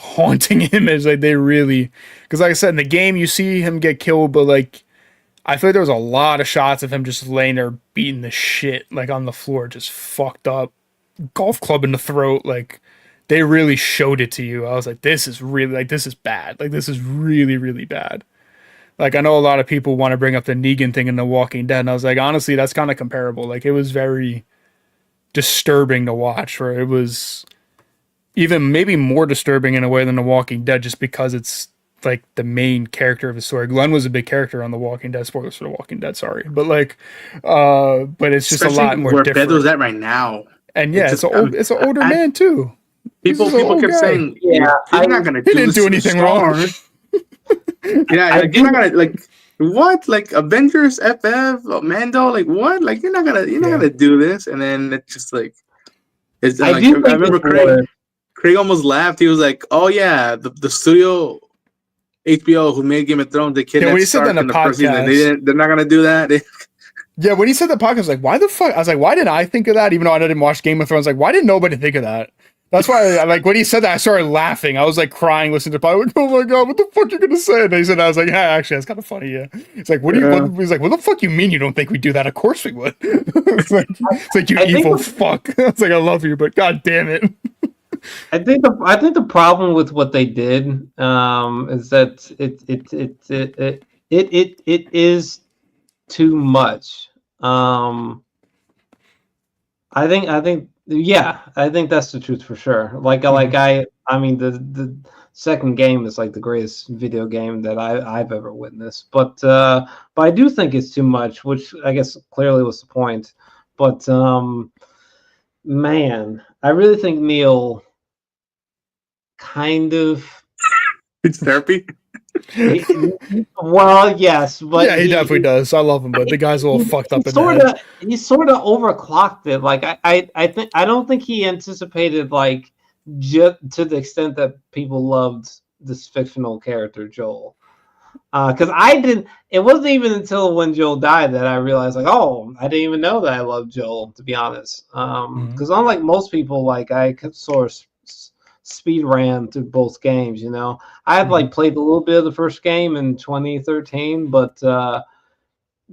image. Like they really, because like I said, in the game you see him get killed, but like I feel like there was a lot of shots of him just laying there beating the shit, like on the floor, just fucked up, golf club in the throat. Like they really showed it to you. I was like, this is really, like, this is bad. Like this is really, really bad. Like I know a lot of people want to bring up the Negan thing in The Walking Dead, and I was like, honestly, that's kind of comparable. Like it was very disturbing to watch, where it was even maybe more disturbing in a way than The Walking Dead, just because it's like the main character of the story. Glenn was a big character on The Walking Dead. Spoilers for The Walking Dead, sorry. But like but it's just especially a lot more where different. Pedro's at right now. And yeah, it's an older man too. People kept saying, you're not gonna he didn't do anything wrong. Like, you're not gonna like what? Like Avengers FF, Mando, like what? Like you're not gonna do this. And then it's just like it's I remember Craig almost laughed. He was like, "Oh yeah, the studio HBO who made Game of Thrones, they kidnapped Stark in the first season. They're not gonna do that." Yeah, when he said the podcast, I was like, "Why the fuck?" I was like, "Why didn't I think of that?" Even though I didn't watch Game of Thrones, like, why didn't nobody think of that? That's why, like, when he said that, I started laughing. I was like crying, listening to the podcast. Like, oh my god, what the fuck you gonna say? And he said, I was like, yeah, actually, that's kind of funny. Yeah. It's like, he's like, what the fuck you mean you don't think we do that? Of course we would. it's like you evil fuck. It's like, I love you, but god damn it. I think the problem with what they did is that it is too much. I think that's the truth for sure. I mean the second game is like the greatest video game that I've ever witnessed. But I do think it's too much, which I guess clearly was the point. But man, I really think Neil kind of it's therapy. Well, yes, but yeah, he definitely does. I love him, but the guy's a little fucked up in the head. He sort of overclocked it. Like I don't think he anticipated like just to the extent that people loved this fictional character Joel. Because I didn't. It wasn't even until when Joel died that I realized, like, oh, I didn't even know that I loved Joel. To be honest, because unlike most people, like I could source speed ran through both games. You know, I had like played a little bit of the first game in 2013, but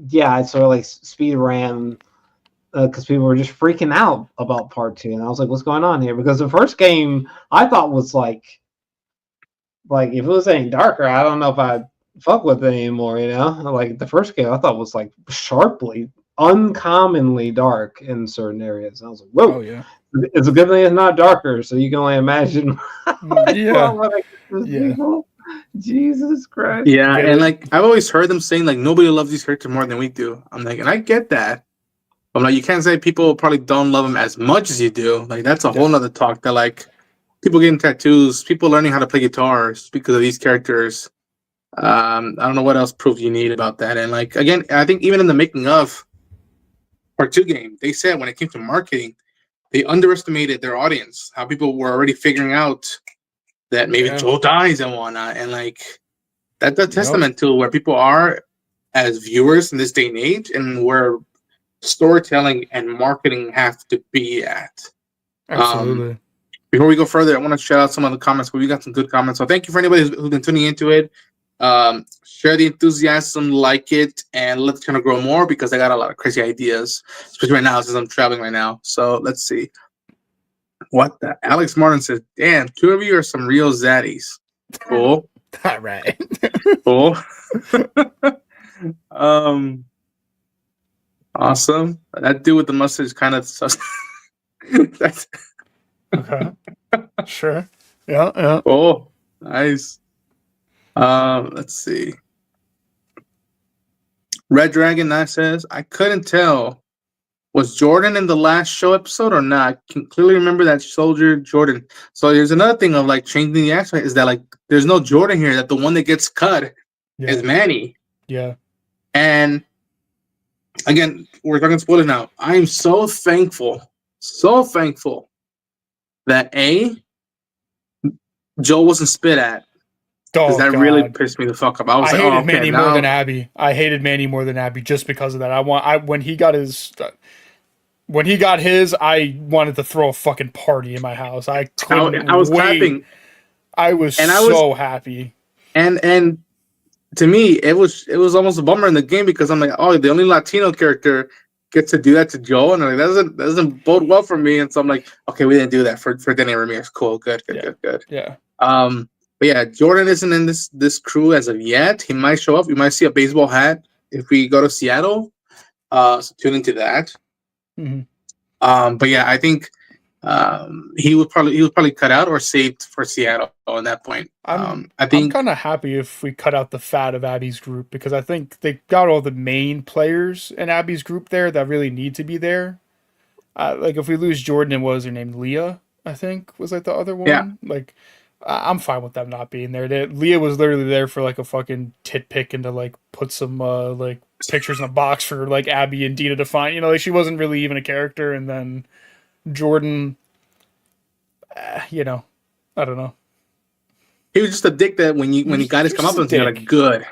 yeah, I sort of like speed ran because people were just freaking out about part 2, and I was like, what's going on here? Because the first game I thought was like if it was any darker, I don't know if I'd fuck with it anymore. You know, like the first game I thought was like sharply, uncommonly dark in certain areas. And I was like, whoa. Oh, yeah. It's a good thing it's not darker, so you can only imagine. Jesus Christ. Yeah, and like I've always heard them saying like nobody loves these characters more than we do. I'm like, and I get that. But I'm like, you can't say people probably don't love them as much as you do. Like that's a whole nother talk. That like people getting tattoos, people learning how to play guitars because of these characters. I don't know what else proof you need about that. And like again, I think even in the making of, Part 2 game, they said when it came to marketing, they underestimated their audience. How people were already figuring out that maybe Joel dies and whatnot, and like that's a testament to where people are as viewers in this day and age, and where storytelling and marketing have to be at. Absolutely. Before we go further, I want to shout out some of the comments, but we got some good comments. So thank you for anybody who's been tuning into it. Share the enthusiasm, like it, and let's kind of grow more, because I got a lot of crazy ideas, especially right now since I'm traveling right now. So let's see. What the? Alex Martin says, damn, 2 of you are some real zaddies. Cool. All right. Cool. Awesome. That dude with the mustache is kind of sus. That's Okay. Sure. Yeah. cool. Nice. Let's see. Red Dragon 9 says, I couldn't tell. Was Jordan in the last show episode or not? I can clearly remember that soldier Jordan. So there's another thing of like changing the accent, is that like there's no Jordan here, that the one that gets cut is Manny. Yeah. And again, we're talking spoilers now. I'm so thankful that Joel wasn't spit at. Because that really pissed me the fuck up. I was like, hated Manny more than Abby. I hated Manny more than Abby just because of that. When he got his, I wanted to throw a fucking party in my house. I was clapping. I was so happy. And to me, it was almost a bummer in the game, because I'm like, oh, the only Latino character gets to do that to Joel, and I'm like, that doesn't bode well for me. And so I'm like, okay, we didn't do that for Danny Ramirez. Cool, good. Yeah. But yeah, Jordan isn't in this crew as of yet. He might show up. We might see a baseball hat if we go to Seattle. So tune into that. Mm-hmm. But yeah, I think he was probably cut out or saved for Seattle at that point. I'm kind of happy if we cut out the fat of Abby's group, because I think they got all the main players in Abby's group there that really need to be there. Like if we lose Jordan, and what was her name? Leah, I think, was like the other one. Yeah. Like I'm fine with them not being there. Leah was literally there for like a fucking tit pick and to like put some like pictures in a box for like Abby and Dina to find. You know, like she wasn't really even a character. And then Jordan, you know, I don't know. He was just a dick that when he got his comeuppance, you're like, good.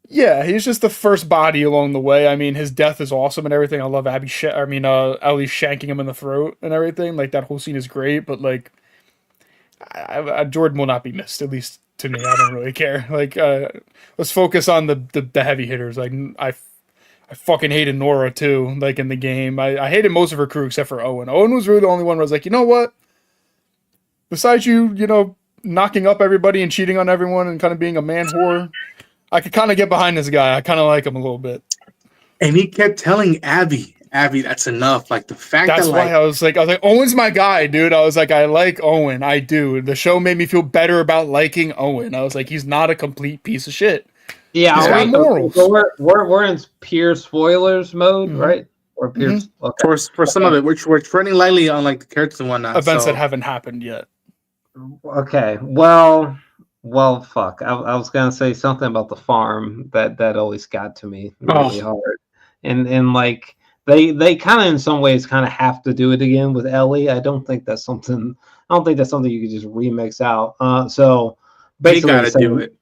Yeah, he's just the first body along the way. I mean, his death is awesome and everything. I love Ellie shanking him in the throat and everything. Like that whole scene is great, but like. Jordan will not be missed, at least to me. I don't really care. Like, let's focus on the heavy hitters. Like, I fucking hated Nora too. Like in the game, I hated most of her crew except for Owen. Owen was really the only one where I was like, you know what? Besides you know, knocking up everybody and cheating on everyone and kind of being a man whore, I could kind of get behind this guy. I kind of like him a little bit. And he kept telling Abby, that's enough. Like the fact that's why I was like, Owen's my guy, dude. I was like, I like Owen. I do. The show made me feel better about liking Owen. I was like, he's not a complete piece of shit. Yeah, he's got morals. So we're in pure spoilers mode, right? Or pure okay. For some of it, we're treading lightly on like the characters and whatnot. Events that haven't happened yet. Okay. Well, fuck. I was gonna say something about the farm that always got to me really hard, and like. They kind of in some ways kind of have to do it again with Ellie. I don't think that's something you can just remix out. So basically, you gotta do it.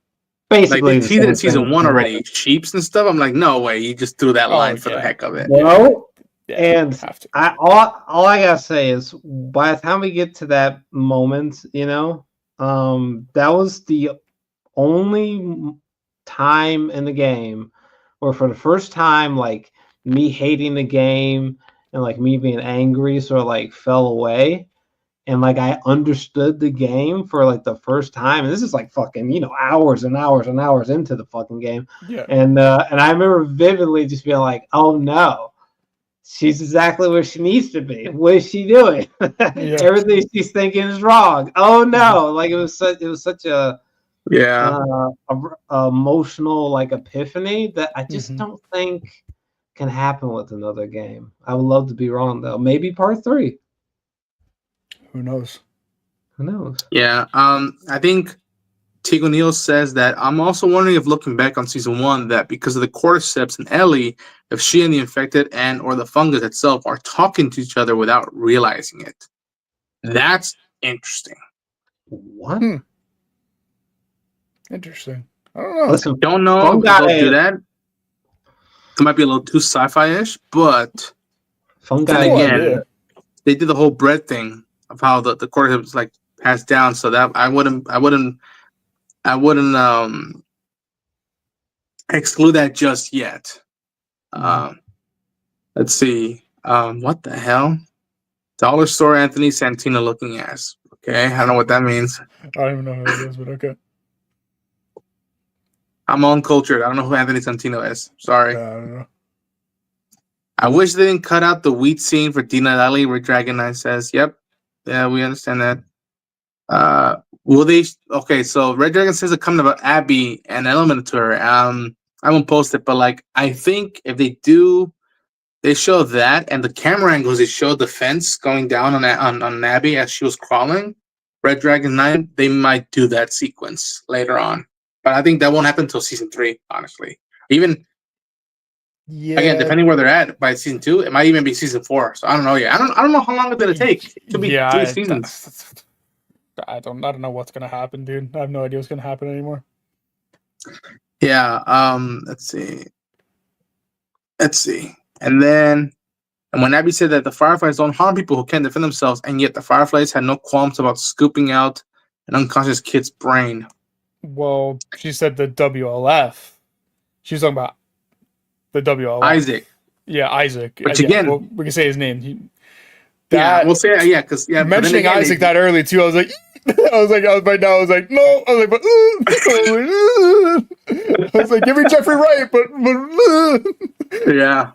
Basically, like they season 1 already. Sheeps and stuff. I'm like, no way. You just threw that line for the heck of it. No, and all I gotta say is by the time we get to that moment, you know, that was the only time in the game where for the first time, like. Me hating the game and like me being angry sort of like fell away, and like I understood the game for like the first time, and this is like fucking, you know, hours and hours and hours into the fucking game. And I remember vividly just being like, oh no, she's exactly where she needs to be. What is she doing? Everything she's thinking is wrong. Oh no, like it was such a emotional like epiphany that I just don't think can happen with another game. I would love to be wrong though. Maybe part 3. Who knows? Yeah. I think Teague O'Neill says that I'm also wondering if looking back on season 1 that because of the cordyceps and Ellie, if she and the infected and or the fungus itself are talking to each other without realizing it. That's interesting. What? Interesting. I don't know. Listen, Don't know if they'll do that. It might be a little too sci-fi-ish, but fungi. then again, idea. they did the whole bread thing of how the cordyceps was like passed down, so that I wouldn't exclude that just yet. Let's see. What the hell? Dollar store Anthony Santino looking ass. Okay, I don't know what that means. I don't even know who it is, but okay. I'm uncultured. I don't know who Anthony Santino is. Sorry. I don't know. I wish they didn't cut out the wheat scene for Dina and Ellie, where Dragon Knight says, "Yep, yeah, we understand that." Will they? Okay, so Red Dragon says a comment about Abby and element to her. I won't post it, but like I think if they do, they show that and the camera angles. They show the fence going down on Abby as she was crawling. Red Dragon 9, they might do that sequence later on, but I think that won't happen until season 3. Honestly, even again, depending where they're at by season 2, it might even be season 4. So I don't know. Yeah, I don't know how long it's gonna take. It could be 3 seasons. I don't know what's gonna happen, dude. I have no idea what's gonna happen anymore. Yeah. Let's see. And when Abby said that the Fireflies don't harm people who can't defend themselves, and yet the Fireflies had no qualms about scooping out an unconscious kid's brain. Well, she said the WLF. She was talking about the WLF. Isaac. Yeah, Isaac. Which again, well, we can say his name. We'll say because mentioning again, Isaac that early too. I was like, I was like, no. I was like, but I was like, give me Jeffrey Wright, but yeah.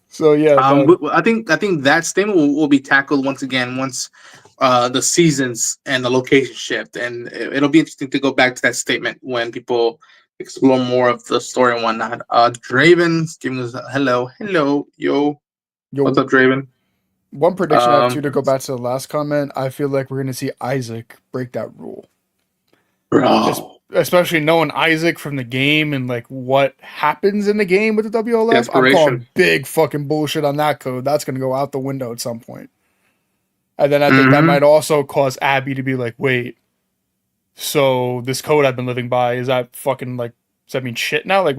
So yeah, I think that statement will be tackled once the seasons and the location shift, and it'll be interesting to go back to that statement when people explore more of the story and whatnot. Draven's giving us a hello, yo. What's up, Draven? One prediction I have too, to go back to the last comment. I feel like we're gonna see Isaac break that rule, bro. Especially knowing Isaac from the game and like what happens in the game with the WLF. I'm calling big fucking bullshit on that code. That's gonna go out the window at some point. And then I think that might also cause Abby to be like, wait, so this code I've been living by, is that fucking like, does that mean shit now? Like,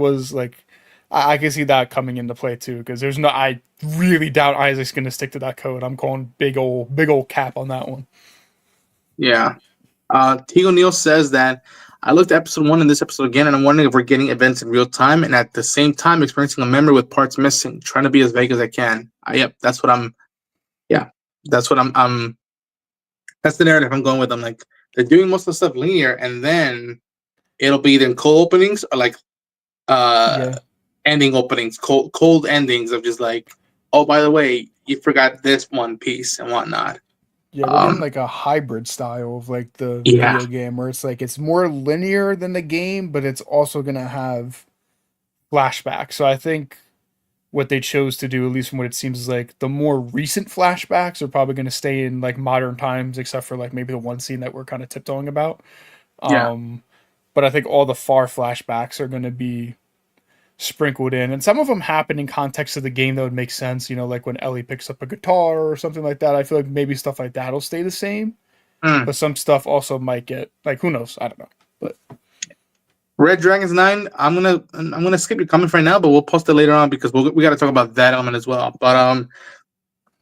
I can see that coming into play too, because I really doubt Isaac's gonna stick to that code. I'm calling big old cap on that one. Yeah. Teague O'Neill says that I looked at episode 1 and this episode again, and I'm wondering if we're getting events in real time and at the same time experiencing a memory with parts missing, trying to be as vague as I can. Yep, that's what I'm. Yeah, that's what I'm. That's the narrative I'm going with. I'm like, they're doing most of the stuff linear, and then it'll be either in cold openings or like ending openings, cold endings of just like, oh, by the way, you forgot this one piece and whatnot. Yeah, we're getting like a hybrid style of like the video game where it's like it's more linear than the game, but it's also gonna have flashbacks. So I think what they chose to do, at least from what it seems, is like the more recent flashbacks are probably gonna stay in like modern times, except for like maybe the one scene that we're kind of tiptoeing about. But I think all the far flashbacks are gonna be sprinkled in, and some of them happen in context of the game that would make sense, like when Ellie picks up a guitar or something like that. I feel like maybe stuff like that will stay the same, but some stuff also might get like, who knows, I don't know. But Red Dragons 9, I'm gonna skip your comment right now, but we'll post it later on because we got to talk about that element as well. But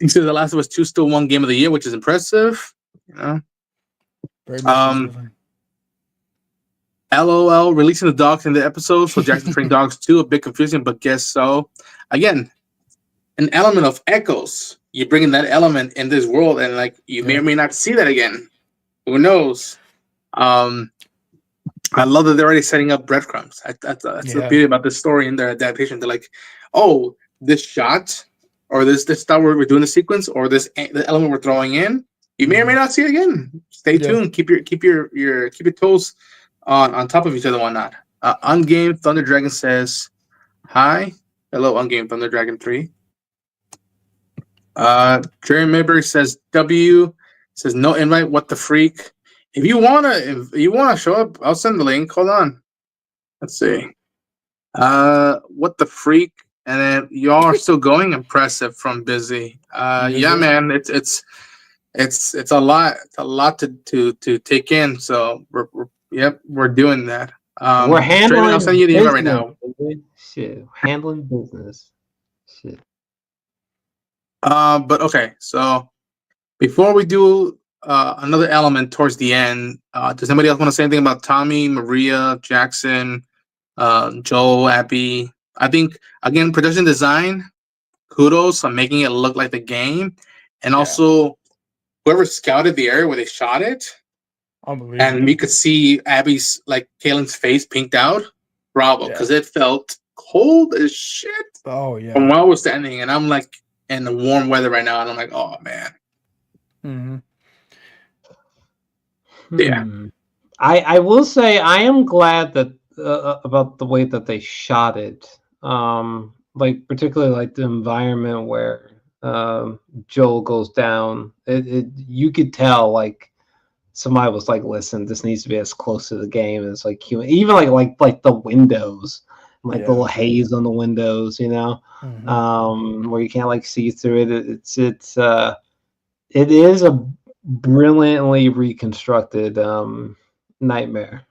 you see, The Last of Us 2 still won Game of the Year, which is impressive. Very much LOL releasing the dogs in the episode, so Jackson trained dogs too. A bit confusing, but guess so. Again, an element of echoes. You bring in that element in this world, and like you may or may not see that again. Who knows? I love that they're already setting up breadcrumbs. That's the beauty about this story and their adaptation. They're like, oh, this shot or this stuff we're doing the sequence or the element we're throwing in. You may or may not see it again. Stay tuned. Keep your toes on top of each other and whatnot. Ungame Thunder Dragon says, hi. Hello, Ungame Thunder Dragon 3. Jerry Mayberry says, W says, no invite, what the freak. if you wanna show up, I'll send the link. Hold on. Let's see. What the freak? And then y'all are still going. Impressive from Busy. Yeah, Busy? man. It's a lot. It's a lot to take in. So we're doing that. We're handling Draven, I'll send you the email right now. business, shit. Handling business. Shit. But okay. So before we do another element towards the end, does anybody else want to say anything about Tommy, Maria, Jackson, Joel, Abby? I think again, production design, kudos on making it look like the game, and also whoever scouted the area where they shot it, Unbelievable. and we could see Abby's like Kaitlyn's face pinked out. Bravo, because it felt cold as shit Oh yeah. from where I was standing, and I'm like in the warm weather right now, and I'm like, oh man. Yeah. I will say I am glad that about the way that they shot it. Like particularly like the environment where Joel goes down. It you could tell like somebody was like, listen, this needs to be as close to the game as like human. Even like the windows, like the little haze on the windows, you know, where you can't like see through it. It is a brilliantly reconstructed nightmare.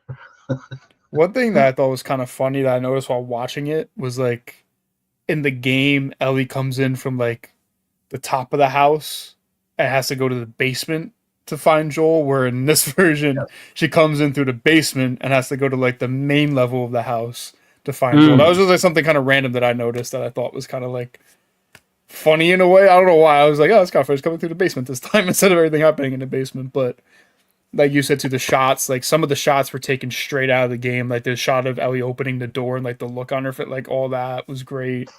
One thing that I thought was kind of funny that I noticed while watching it was like in the game, Ellie comes in from like the top of the house and has to go to the basement to find Joel, where in this version she comes in through the basement and has to go to like the main level of the house to find Joel. That was just like something kind of random that I noticed that I thought was kind of like funny in a way. I don't know why. I was like, oh, it's kind of funny. It's coming through the basement this time instead of everything happening in the basement. But like you said, to the shots, like some of the shots were taken straight out of the game. Like the shot of Ellie opening the door and like the look on her face, like all that was great.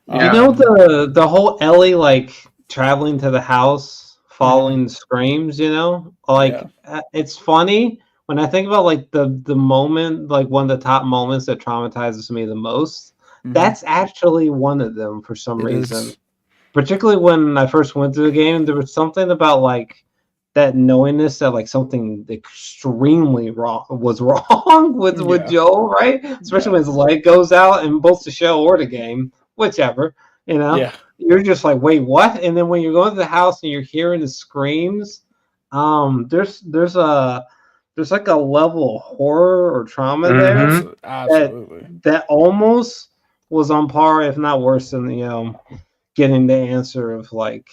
You know the whole Ellie like traveling to the house, following the screams. You know, like it's funny when I think about like the moment, like one of the top moments that traumatizes me the most. That's actually one of them for some reason. Particularly when I first went through the game, there was something about like that knowingness that like something extremely was wrong with Joel, right? Especially when his leg goes out in both the show or the game, whichever, you know. Yeah. You're just like, wait, what? And then when you're going to the house and you're hearing the screams, there's like a level of horror or trauma there Absolutely. that almost was on par, if not worse than getting the answer of like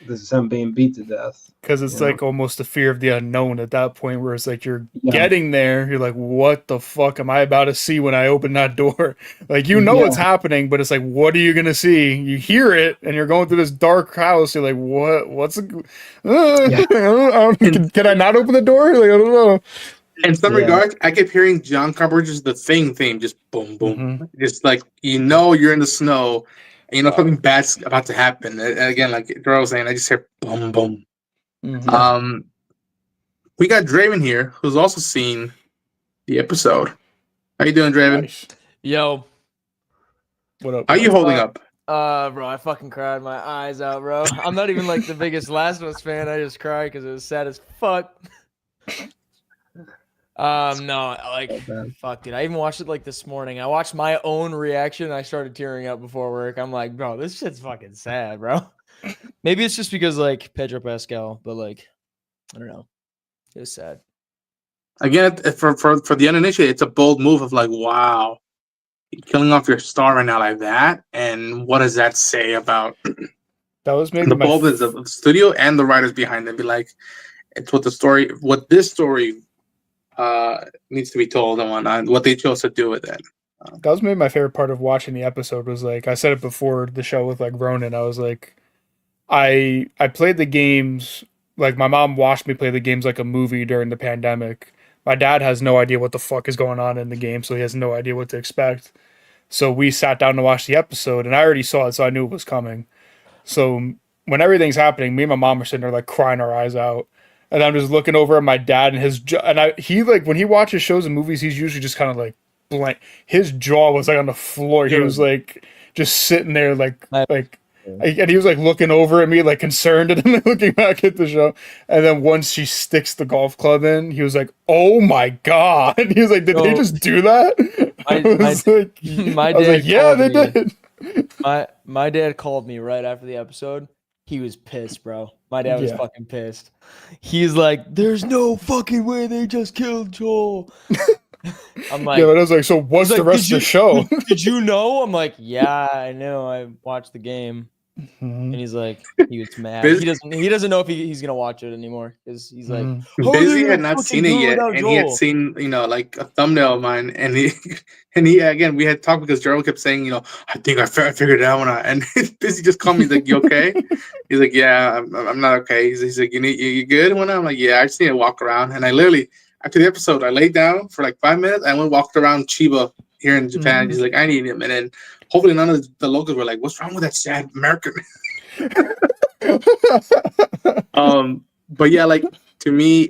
this is him being beat to death. Because it's like almost the fear of the unknown at that point, where it's like you're getting there, you're like, what the fuck am I about to see when I open that door? Like, what's happening, but it's like, what are you gonna see? You hear it, and you're going through this dark house. You're like, what? Can I not open the door? Like, I don't know. In some regards, I kept hearing John Carpenter's The Thing theme, just boom, boom. Just like, you're in the snow, and something bad's about to happen. And again, like Drew was saying, I just hear boom, boom. We got Draven here, who's also seen the episode. How you doing, Draven? Nice. Yo. What up? How you holding up? Bro, I fucking cried my eyes out, bro. I'm not even like the biggest Last of Us fan. I just cried because it was sad as fuck. No, like, fuck, dude. I even watched it like this morning. I watched my own reaction. And I started tearing up before work. I'm like, bro, this shit's fucking sad, bro. Maybe it's just because like Pedro Pascal, but like, I don't know. It was sad. Again, for the uninitiated, it's a bold move of like, wow, you're killing off your star right now like that, and what does that say about that was maybe the boldness of the studio and the writers behind it? Be like, it's what this story needs to be told and what they chose to do with it. That was maybe my favorite part of watching the episode. Was like, I said it before the show with like Ronan. I was like, I played the games, like my mom watched me play the games like a movie during the pandemic. My dad has no idea what the fuck is going on in the game, so he has no idea what to expect. So we sat down to watch the episode, and I already saw it, so I knew it was coming. So when everything's happening, me and my mom are sitting there like crying our eyes out. And I'm just looking over at my dad and he like, when he watches shows and movies, he's usually just kind of like blank. His jaw was like on the floor. He was like just sitting there like And he was like looking over at me, like concerned, and then looking back at the show. And then once she sticks the golf club in, he was like, "Oh my god!" He was like, "Did they just do that?" I was like, my I was dad like, "Yeah, they called did." My dad called me right after the episode. He was pissed, bro. My dad was Yeah. fucking pissed. He's like, "There's no fucking way they just killed Joel." I'm like, Yeah, but I was like, "So what's the rest of the show?" Did you know? I'm like, "Yeah, I know. I watched the game." And he's like, he was mad. He doesn't know if he's gonna watch it anymore because he's like, "How are they Busy gonna had not fucking seen it do yet, without and he had Joel?" seen, like a thumbnail of mine, and he again, we had talked because Gerald kept saying, I think I figured it out, and Busy just called me, he's like, "You okay?" He's like, "Yeah, I'm not okay." He's like, "You good?" And I'm like, "Yeah, I just need to walk around." And I literally, after the episode, I laid down for like 5 minutes. I went walked around Chiba here in Japan. He's like, "I need him," and then hopefully none of the locals were like, "What's wrong with that sad American?" But yeah, like to me,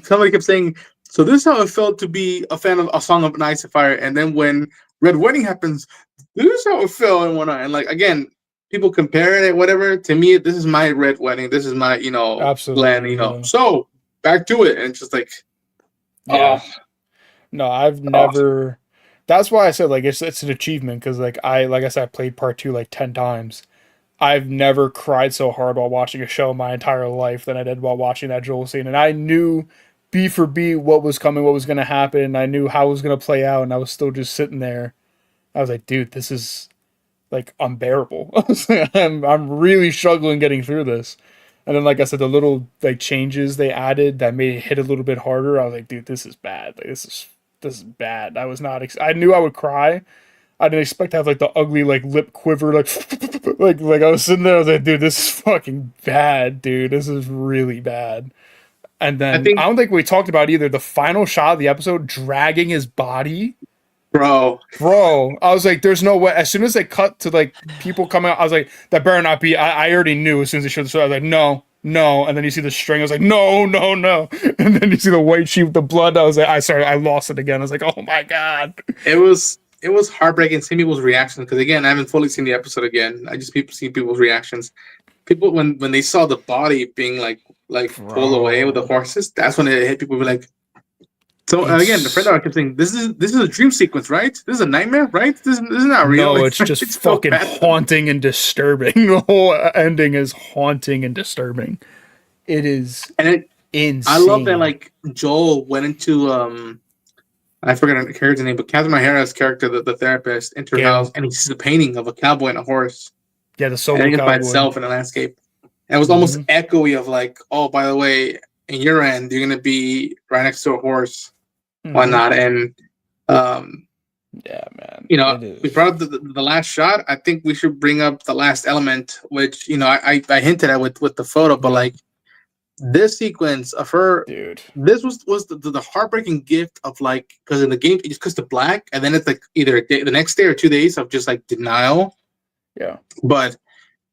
somebody kept saying, so this is how it felt to be a fan of A Song of Ice and Fire, and then when Red Wedding happens, this is how it felt and whatnot. And like again, people comparing it, whatever. To me, this is my Red Wedding. This is my, Absolutely, Glenn, yeah. So back to it, and it's just like, yeah. No, I've never. That's why I said like it's an achievement because like I said I played part 2 like 10 times. I've never cried so hard while watching a show my entire life than I did while watching that Joel scene, and I knew beat for beat what was coming, what was going to happen. I knew how it was going to play out, and I was still just sitting there. I was like, dude, this is like unbearable. I'm really struggling getting through this. And then, like I said, the little like changes they added that made it hit a little bit harder. I was like, dude, this is bad. Like this is bad. I was not. I knew I would cry. I didn't expect to have like the ugly like lip quiver like like I was sitting there. I was like, dude, this is fucking bad, dude. This is really bad. And then I don't think we talked about either the final shot of the episode dragging his body. Bro, I was like, there's no way. As soon as they cut to like people coming out, I was like, that better not be. I already knew as soon as they showed the show. I was like, no. And then you see the string. I was like, no. And then you see the white sheet with the blood. I was like, I lost it again. I was like, oh my god. It was heartbreaking seeing people's reactions because again, I haven't fully seen the episode again. I just see people's reactions. People when they saw the body being like pulled away with the horses, that's when it hit people. Were like. So again, the friend I kept saying, "This is a dream sequence, right? This is a nightmare, right? This is not real." No, it's just it's fucking haunting and disturbing. The whole ending is haunting and disturbing. It is insane. I love that like Joel went into I forget her character's name, but Catherine O'Hara's character, the therapist, entered her house and he sees a painting of a cowboy and a horse. Yeah, the solo cowboy by itself in the landscape. And it was almost echoey of like, oh, by the way, in your end, you're gonna be right next to a horse. Why not? And yeah, man. We brought up the last shot. I think we should bring up the last element, which I hinted at with the photo, but like this sequence of her, dude. This was the heartbreaking gift of like because in the game it just cuts to black, and then it's like either the next day or 2 days of just like denial. Yeah. But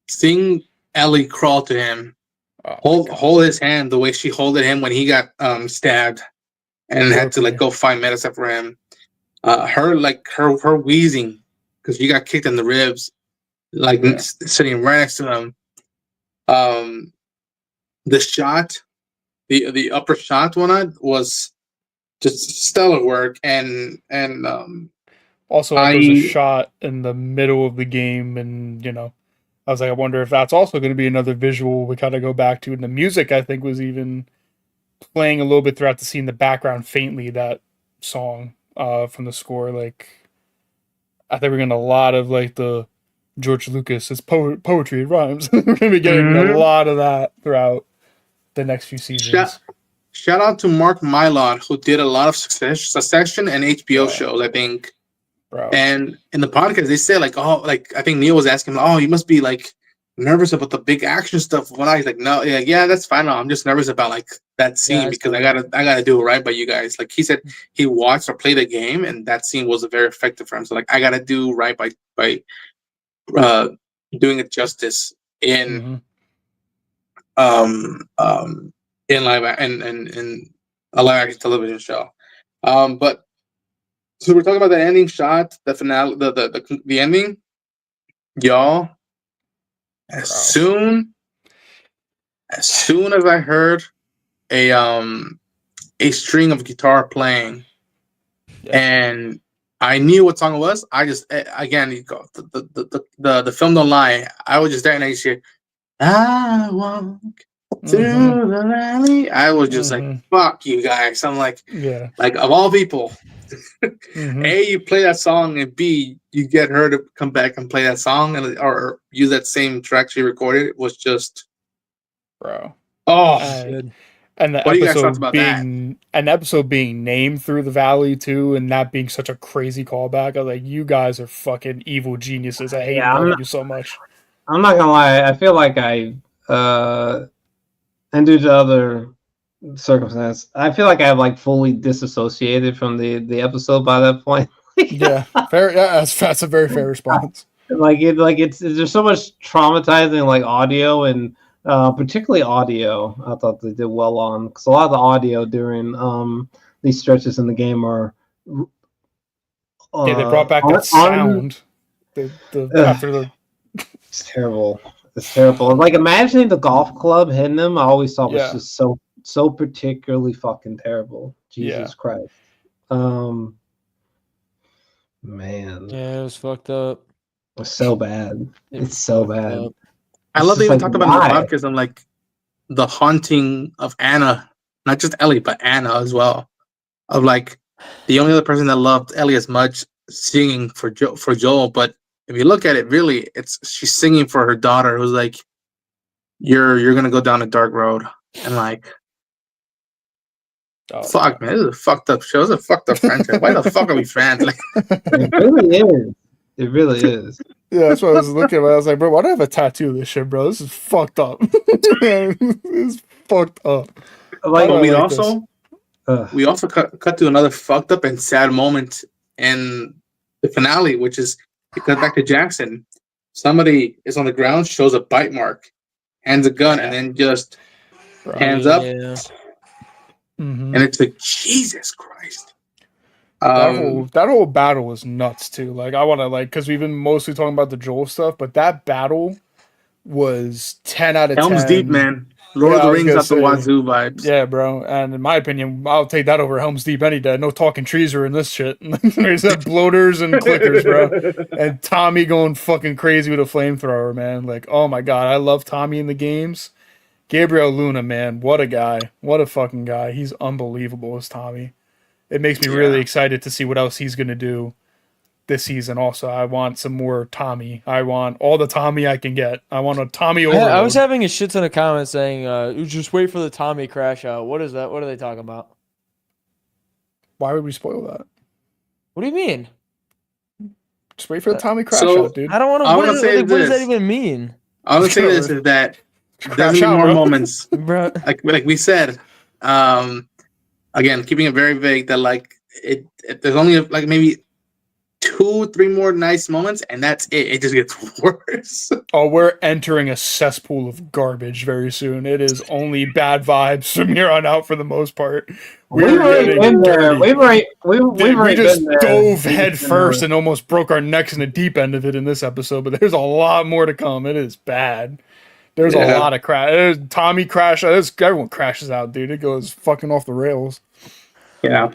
seeing Ellie crawl to him, hold his hand the way she holded him when he got stabbed. And had to like go find medicine for him. Her wheezing because she got kicked in the ribs, sitting right next to him. The shot, the upper shot one was just stellar work, and also there's a shot in the middle of the game, and I was like, I wonder if that's also going to be another visual we kind of go back to. And the music I think was even playing a little bit throughout the scene in the background faintly, that song from the score. Like I think we're getting a lot of like the George Lucas, it's poetry, it rhymes. We're gonna be getting a lot of that throughout the next few seasons. Shout out to Mark Mylod, who did a lot of Succession and HBO shows, I think. Bro. And in the podcast they said like, oh, like I think Neil was asking, oh, you must be like nervous about the big action stuff. When I was like, no, yeah, that's fine. I'm just nervous about like that scene because I gotta do it right by you guys. Like he said, he watched or played the game, and that scene was very effective for him. So like, I gotta do right by doing it justice in in live in a live action television show. But so we're talking about the ending shot, the finale, the ending. y'all, as soon as I heard a string of guitar playing, and I knew what song it was. I just again, the film don't lie. I was just there and I just hear, I walk through the valley. I was just like, fuck you guys. I'm like, like of all people, A, you play that song, and B, you get her to come back and play that song and or use that same track she recorded. It was just, bro. Oh, and the what do you guys thought episode about being an episode being named Through the Valley too, and that being such a crazy callback. I was like, you guys are fucking evil geniuses. I hate you so much. I'm not gonna lie. I feel like and due to other circumstance, I feel like I've like fully disassociated from the episode by that point. Yeah, fair. Yeah, that's a very fair response. It's there's so much traumatizing like audio and particularly audio. I thought they did well on because a lot of the audio during these stretches in the game are they brought back that sound. After the it's terrible. It's terrible. Like imagining the golf club hitting them, I always thought was just so particularly fucking terrible. Jesus Christ. Man. Yeah, it was fucked up. It's so bad. It's so bad. Up. I love that you talked about in the podcast. I'm like the haunting of Anna, not just Ellie, but Anna as well. Of like the only other person that loved Ellie as much singing for Joel, but if you look at it, really, she's singing for her daughter, who's like, "You're gonna go down a dark road," and like, fuck, man, this is a fucked up show. This is a fucked up friendship. Why the fuck are we friends? Like, it really is. It really is. Yeah, that's what I was looking at. I was like, bro, why do I have a tattoo of this shit, bro? This is fucked up. This is fucked up. Like, we also cut to another fucked up and sad moment in the finale, which is it cuts back to Jackson. Somebody is on the ground, shows a bite mark, hands a gun, and then just hands up. Yeah. And it's like, Jesus Christ. That whole battle was nuts too. Like I want to because we've been mostly talking about the Joel stuff, but that battle was 10 out of 10. Helm's Deep, man. Lord of the Rings out the wazoo vibes. Yeah, bro. And in my opinion, I'll take that over Helm's Deep any day. No talking trees are in this shit. There's that bloaters and clickers, bro. And Tommy going fucking crazy with a flamethrower, man. Like, oh my god, I love Tommy in the games. Gabriel Luna, man, what a guy. What a fucking guy. He's unbelievable as Tommy. It makes me really excited to see what else he's going to do this season. Also, I want some more Tommy. I want all the Tommy I can get. I want a Tommy overload. I was having a shit ton of comments saying, just wait for the Tommy crash out. What is that? What are they talking about? Why would we spoil that? What do you mean? Just wait for the Tommy crash out, dude. I don't want to. What does that even mean? I want to say this is that there's need more moments. Bro. Like we said, again, keeping it very vague, that like there's only like maybe 2-3 more nice moments, and that's it. It just gets worse. Oh, we're entering a cesspool of garbage very soon. It is only bad vibes from here on out for the most part. We've been there. We just dove head first and almost broke our necks in the deep end of it in this episode, but there's a lot more to come. It is bad. There's a lot of crash. There's Tommy crash. Everyone crashes out, dude. It goes fucking off the rails. Yeah.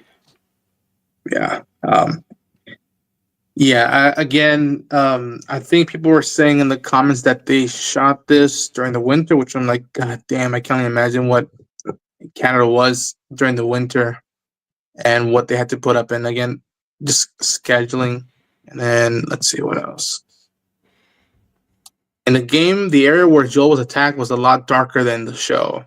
Again, I think people were saying in the comments that they shot this during the winter, which I'm like, God damn, I can't even imagine what Canada was during the winter and what they had to put up. And again, just scheduling. And then let's see what else. In the game, the area where Joel was attacked was a lot darker than the show.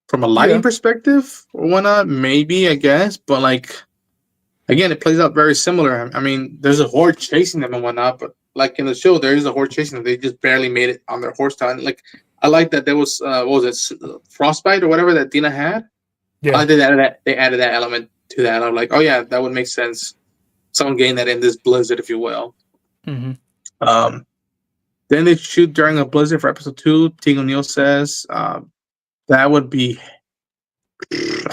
From a lighting perspective or whatnot, maybe, I guess. But like, again, it plays out very similar. I mean, there's a horde chasing them and whatnot, but like in the show, there is a horde chasing them. They just barely made it on their horse town. Like, I like that there was, what was it, frostbite or whatever that Dina had. Yeah. I like that they added that element to that. I'm like, oh yeah, that would make sense. Someone getting that in this blizzard, if you will. Mm-hmm. Then they shoot during a blizzard for episode 2. Tegan O'Neill says that would be.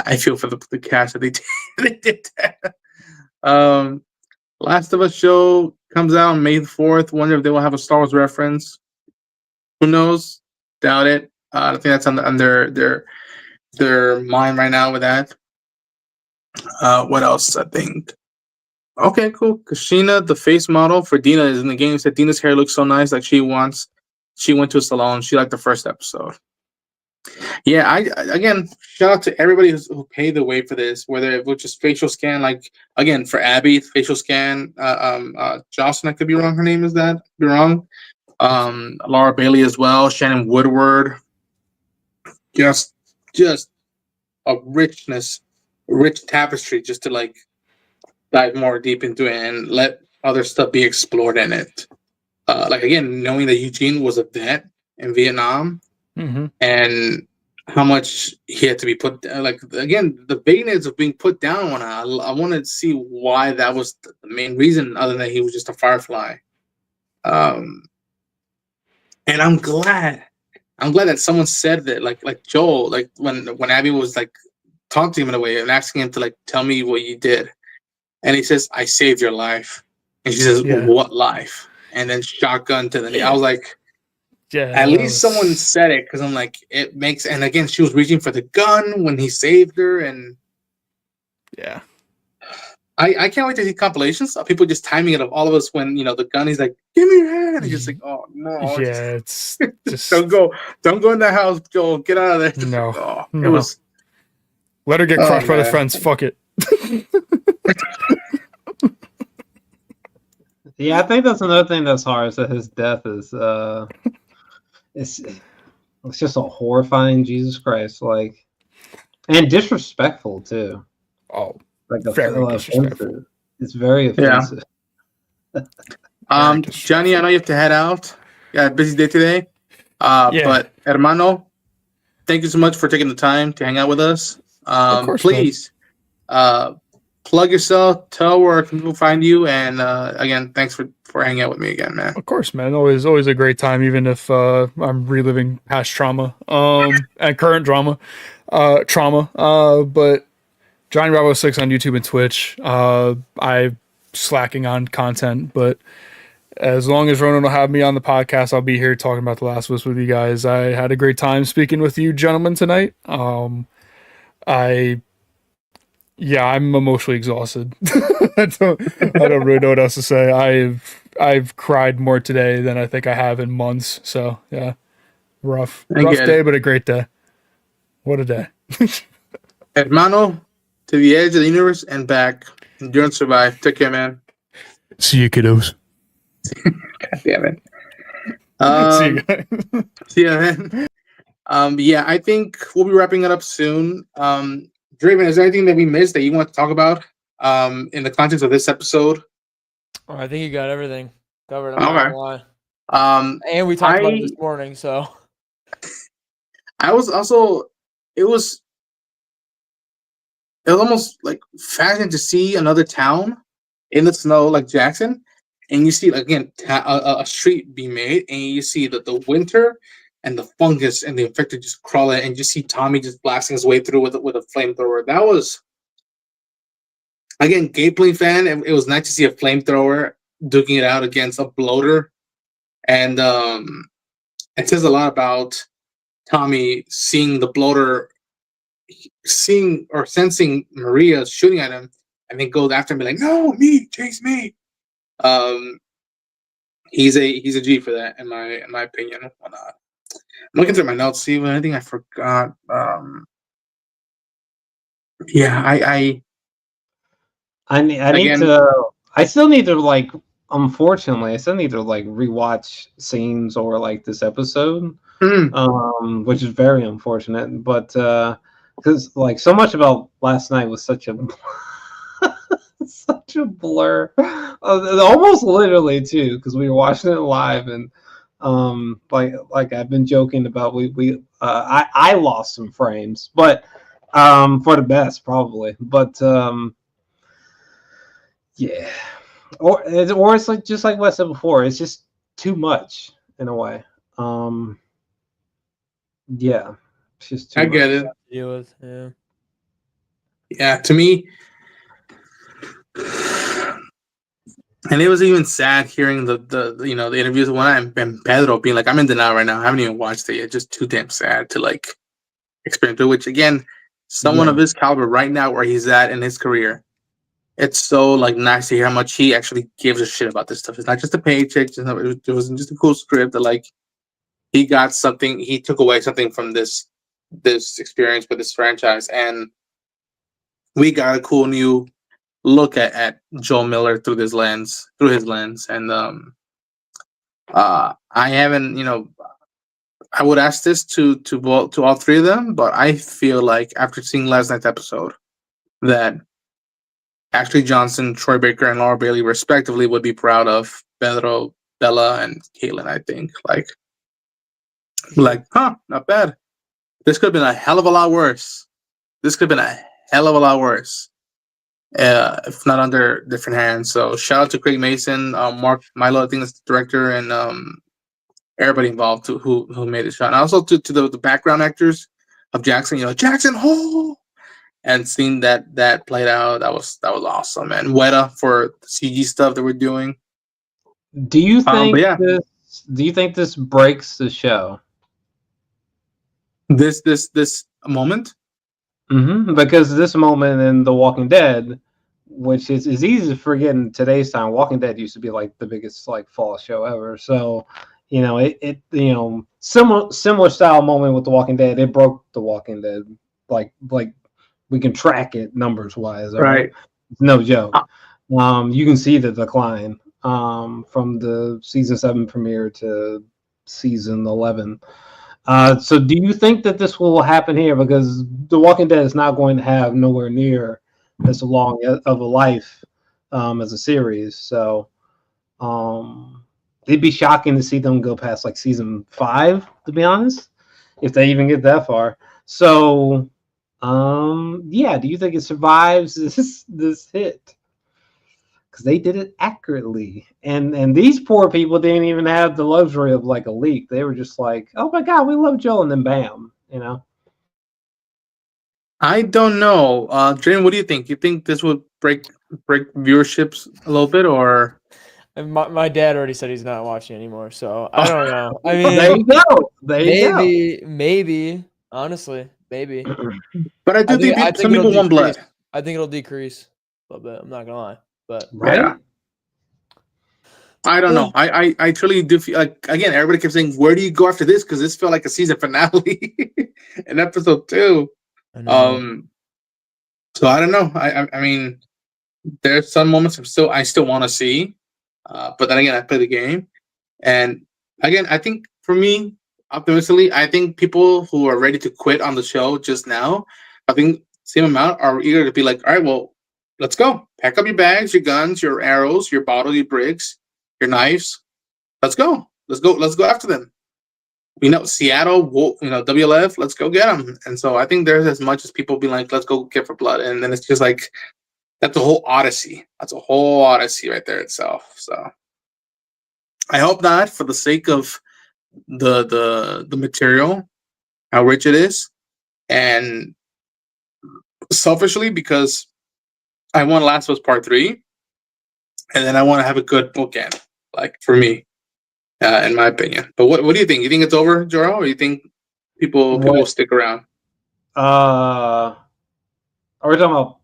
I feel for the cast that they did that. Last of Us show comes out on May 4th. Wonder if they will have a Star Wars reference. Who knows? Doubt it. I think that's on their mind right now with that. What else? I think. Okay, cool. Kashina, the face model for Dina, is in the game. Said Dina's hair looks so nice. Like she went to a salon. She liked the first episode. Yeah, again, shout out to everybody who paid the way for this, whether it was just facial scan, like again for Abby, facial scan, Jocelyn, I could be wrong, her name is that, be wrong. Laura Bailey as well, Shannon Woodward. Just a rich tapestry just to like dive more deep into it and let other stuff be explored in it. Like again, knowing that Eugene was a vet in Vietnam. Mm-hmm. And how much he had to be put like again the vagueness of being put down on I wanted to see why that was the main reason other than he was just a firefly. And I'm glad that someone said that like Joel, like when Abby was like talking to him in a way and asking him to like tell me what you did, and he says, I saved your life, and she says, what life? And then shotgun to the knee. I was like, at least someone said it, because I'm like, it makes. And again, she was reaching for the gun when he saved her, and yeah, I can't wait to see compilations of people just timing it of all of us when the gun. He's like, "Give me your hand," and he's just like, "Oh no!" Yeah, it's just don't go in the house, Joel. Get out of there. Just no, like, oh, no. It was. Let her get crushed by the fence. Fuck it. Yeah, I think that's another thing that's hard. Is that his death is it's just a horrifying Jesus Christ, like, and disrespectful too. Oh, like very disrespectful. Offensive. It's very offensive. Johnny, I know you have to head out. Yeah, busy day today. But hermano, thank you so much for taking the time to hang out with us. Of course, please plug yourself, tell where people find you, and again, thanks for hanging out with me again, man. Of course, man. Always a great time, even if I'm reliving past trauma and current trauma. But Johnny Bravo 6 on YouTube and Twitch. I'm slacking on content, but as long as Ronan will have me on the podcast, I'll be here talking about The Last of Us with you guys. I had a great time speaking with you gentlemen tonight. I'm emotionally exhausted. I don't really know what else to say. I've cried more today than I think I have in months. So yeah, rough day, but a great day. What a day. Hermano, to the edge of the universe and back. Endure and survive. Take care, man. See you, kiddos. God damn it. See you guys. See ya, man. I think we'll be wrapping it up soon. Draven, is there anything that we missed that you want to talk about in the context of this episode? Oh, I think you got everything covered. I'm Okay. not gonna lie. And we talked about it this morning, so I was also it was almost like fascinating to see another town in the snow like Jackson, and you see again a street be made, and you see the winter and the fungus and the infected just crawling, and you see Tommy just blasting his way through with a flamethrower. That was, again, gameplay fan, and it was nice to see a flamethrower duking it out against a bloater. And it says a lot about Tommy seeing the bloater, seeing or sensing Maria shooting at him, and then goes after him, be like, "No, me, chase me." He's a G for that, in my opinion. I'm looking through my notes, see if anything I forgot. I still need to like. Unfortunately, I still need to like rewatch scenes or like this episode, which is very unfortunate. But because like so much about last night was such a such a blur, almost literally too, because we were watching it live and. Like I've been joking about, I lost some frames, but for the best probably, but yeah, or it's like just like what I said before, it's just too much in a way. Yeah, it's just too I much. get it. to deal with. Yeah. Yeah, to me, And it was even sad hearing the the interviews when and Pedro being like, I'm in denial right now. I haven't even watched it yet. Just too damn sad to like experience it. Which again, someone of his caliber right now where he's at in his career, it's so like nice to hear how much he actually gives a shit about this stuff. It's not just a paycheck. It wasn't just a cool script. That like he got something. He took away something from this experience with this franchise, and we got a cool new look at Joel Miller through his lens, and I haven't, I would ask this to all three of them, but I feel like after seeing last night's episode that Ashley Johnson, Troy Baker, and Laura Bailey respectively would be proud of Pedro, Bella, and Kaitlyn. I think not bad. This could have been a hell of a lot worse. If not under different hands. So shout out to Craig Mason, Mark Milo, I think that's the director, and everybody involved who made the shot. And also to the background actors of Jackson, Jackson Hole, and seeing that played out, that was awesome. And Weta for the CG stuff that we're doing. Do you think do you think this breaks the show? This moment? Mm-hmm. Because this moment in The Walking Dead, which is easy to forget in today's time, Walking Dead used to be like the biggest like fall show ever. So, similar style moment with The Walking Dead, it broke The Walking Dead. Like we can track it numbers wise, right? No joke. You can see the decline from the season 7 premiere to season 11. So do you think that this will happen here? Because The Walking Dead is not going to have nowhere near as long of a life as a series. So it'd be shocking to see them go past like season 5, to be honest, if they even get that far. So do you think it survives this hit? Because they did it accurately, and these poor people didn't even have the luxury of like a leak. They were just like, "Oh my god, we love Joel," and then bam, I don't know, Jane. What do you think? You think this would break viewerships a little bit, or? My dad already said he's not watching anymore, so I don't know. I mean, there you go. Maybe, honestly, maybe. But I think some people want blood. I think it'll decrease a little bit. I'm not gonna lie. But yeah, I don't know. I truly do feel like, again, everybody kept saying, "Where do you go after this?" Because this felt like a season finale in episode 2. So I don't know. I mean, there's some moments I still want to see, but then again, I play the game, and again, I think for me, optimistically, I think people who are ready to quit on the show just now, I think same amount are eager to be like, all right, well, let's go. Pack up your bags, your guns, your arrows, your bottle, your bricks, your knives. Let's go. Let's go after them. Seattle, WLF, let's go get them. And so I think there's as much as people being like, let's go get for blood. And then it's just like, that's a whole odyssey. That's a whole odyssey right there itself. So I hope not, for the sake of the material, how rich it is, and selfishly because I want Last of Us Part 3, and then I want to have a good bookend, like for me, in my opinion. But what do you think? You think it's over, Joro, or you think people will stick around? Are we talking about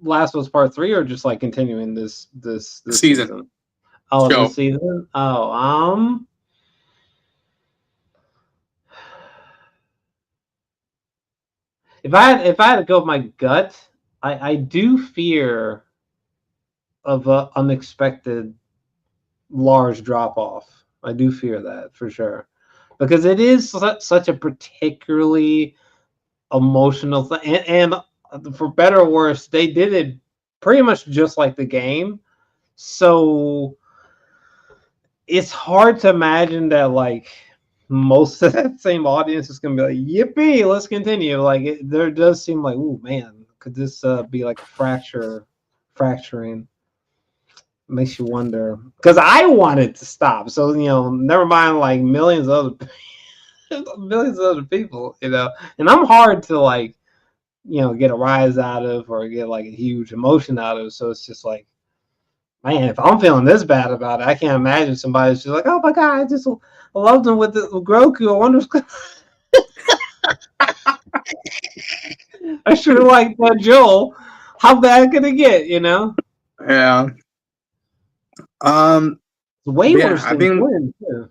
Last of Us Part 3, or just like continuing this season? Oh, this season. Oh, if I had to go with my gut, I do fear of an unexpected large drop off. I do fear that for sure, because it is such a particularly emotional thing, and for better or worse, they did it pretty much just like the game. So it's hard to imagine that like most of that same audience is going to be like, yippee, let's continue. Like there does seem like, oh man, could this be like a fracturing? Makes you wonder, because I want it to stop. So never mind like millions of other people, and I'm hard to like get a rise out of or get like a huge emotion out of. So it's just like, Man, if I'm feeling this bad about it, I can't imagine somebody's just like, oh my god, I just loved him with Grogu. I wonder. I sure like that Joel. How bad could it get? You know? Yeah. It's way Yeah, worse I than think- Glenn. Too.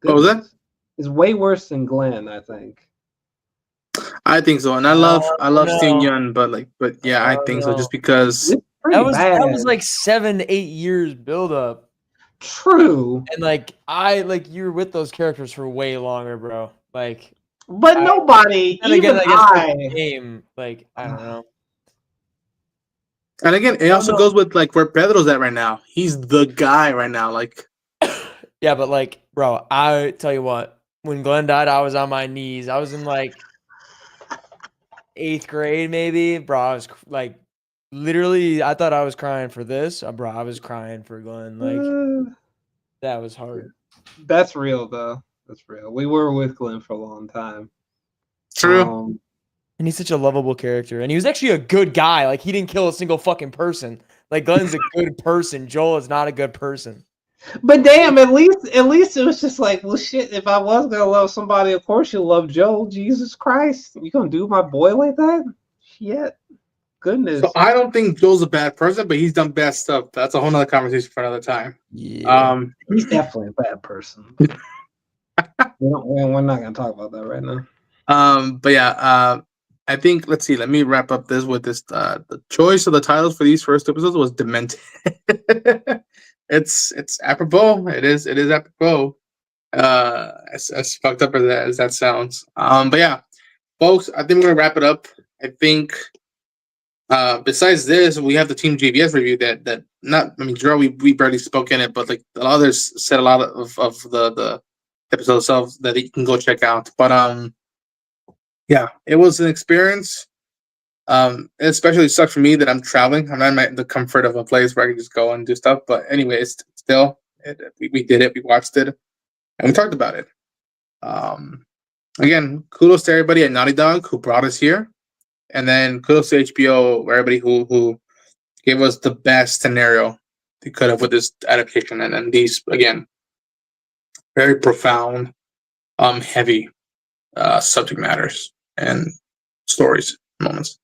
What was that? Goodness. It's way worse than Glenn, I think. I think so, and I love no. Steven Yeun, but yeah, I think so, no. just because. It's pretty bad. That was like 7-8 years build up. True, And you were with those characters for way longer, bro. Like, but nobody, and even again, I guess I. the game, like, I don't know. And again, it also no. goes with like where Pedro's at right now. He's the guy right now. Like, Yeah, but like, bro, I tell you what, when Glenn died, I was on my knees. I was in like 8th grade, maybe, bro. I was like, literally, I thought I was crying for this, bro. I was crying for Glenn. Like, that was hard. That's real, though. That's real. We were with Glenn for a long time. true. And he's such a lovable character, and he was actually a good guy. Like, he didn't kill a single fucking person. Like, Glenn's a good person. Joel is not a good person. But damn, at least it was just like, well, shit. If I was gonna love somebody, of course you love Joel. Jesus Christ, you gonna do my boy like that? Shit, goodness. So I don't think Joel's a bad person, but he's done bad stuff. That's a whole nother conversation for another time. Yeah. He's definitely a bad person. We're not gonna talk about that right now. But yeah, I think let's see. Let me wrap up this with this. The choice of the titles for these first episodes was demented. It's apropos. It is apropos. As fucked up as that sounds. But yeah, folks, I think we're gonna wrap it up. I think. Besides this, we have the Team JVS review that not. I mean, Gerald, we barely spoke in it, but like the others said a lot of the episode itself that you can go check out. But yeah, it was an experience. It especially sucks for me that I'm traveling. I'm not in the comfort of a place where I can just go and do stuff. But anyways, still, we did it. We watched it, and we talked about it. Again, kudos to everybody at Naughty Dog who brought us here, and then kudos to HBO, everybody who gave us the best scenario they could have with this adaptation, and then these again, very profound, heavy subject matters and stories moments.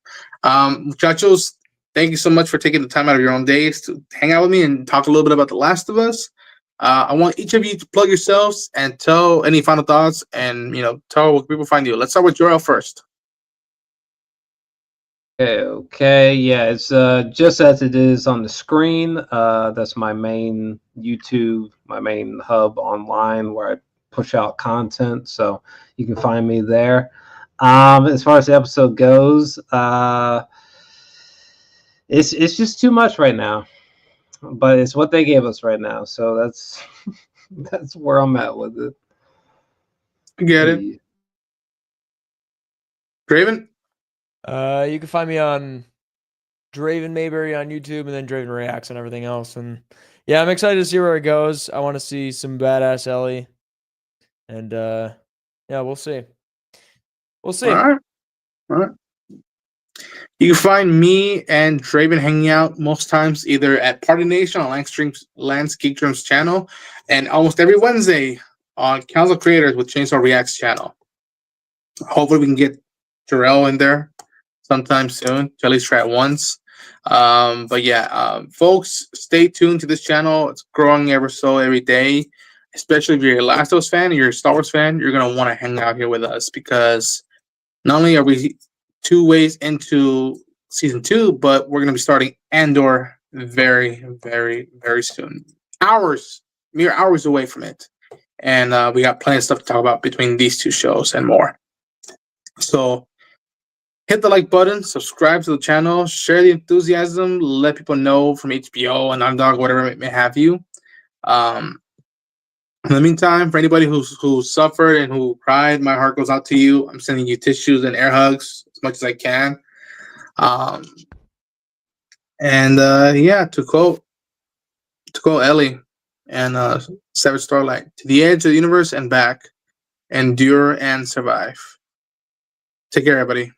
Muchachos, thank you so much for taking the time out of your own days to hang out with me and talk a little bit about The Last of Us. I want each of you to plug yourselves and tell any final thoughts, and tell where people find you. Let's start with Joel first. Okay, yeah, it's just as it is on the screen. That's my main YouTube, my main hub online where I push out content, so you can find me there. As far as the episode goes, it's just too much right now, but it's what they gave us right now, so that's where I'm at with it. I get it. Draven? You can find me on Draven Mayberry on YouTube, and then Draven Reacts and everything else. And yeah, I'm excited to see where it goes. I want to see some badass Ellie. And yeah, we'll see. We'll see. All right. You can find me and Draven hanging out most times either at Party Nation on Lance Geek Drum's channel, and almost every Wednesday on Council Creators with Chainsaw Reacts channel. Hopefully we can get Jarrell in there sometime soon. To at least try it once. But yeah, folks, stay tuned to this channel. It's growing every day. Especially if you're a Last of Us fan, or you're a Star Wars fan, you're gonna want to hang out here with us, because not only are we 2 ways into season 2, but we're gonna be starting Andor very, very, very soon. Mere hours away from it, and we got plenty of stuff to talk about between these 2 shows and more. So hit the like button, subscribe to the channel, share the enthusiasm, let people know from HBO and Underdog, whatever it may have you. In the meantime, for anybody who suffered and who cried, my heart goes out to you. I'm sending you tissues and air hugs as much as I can. Yeah, to quote Ellie and Savage Starlight, to the edge of the universe and back, endure and survive. Take care, everybody.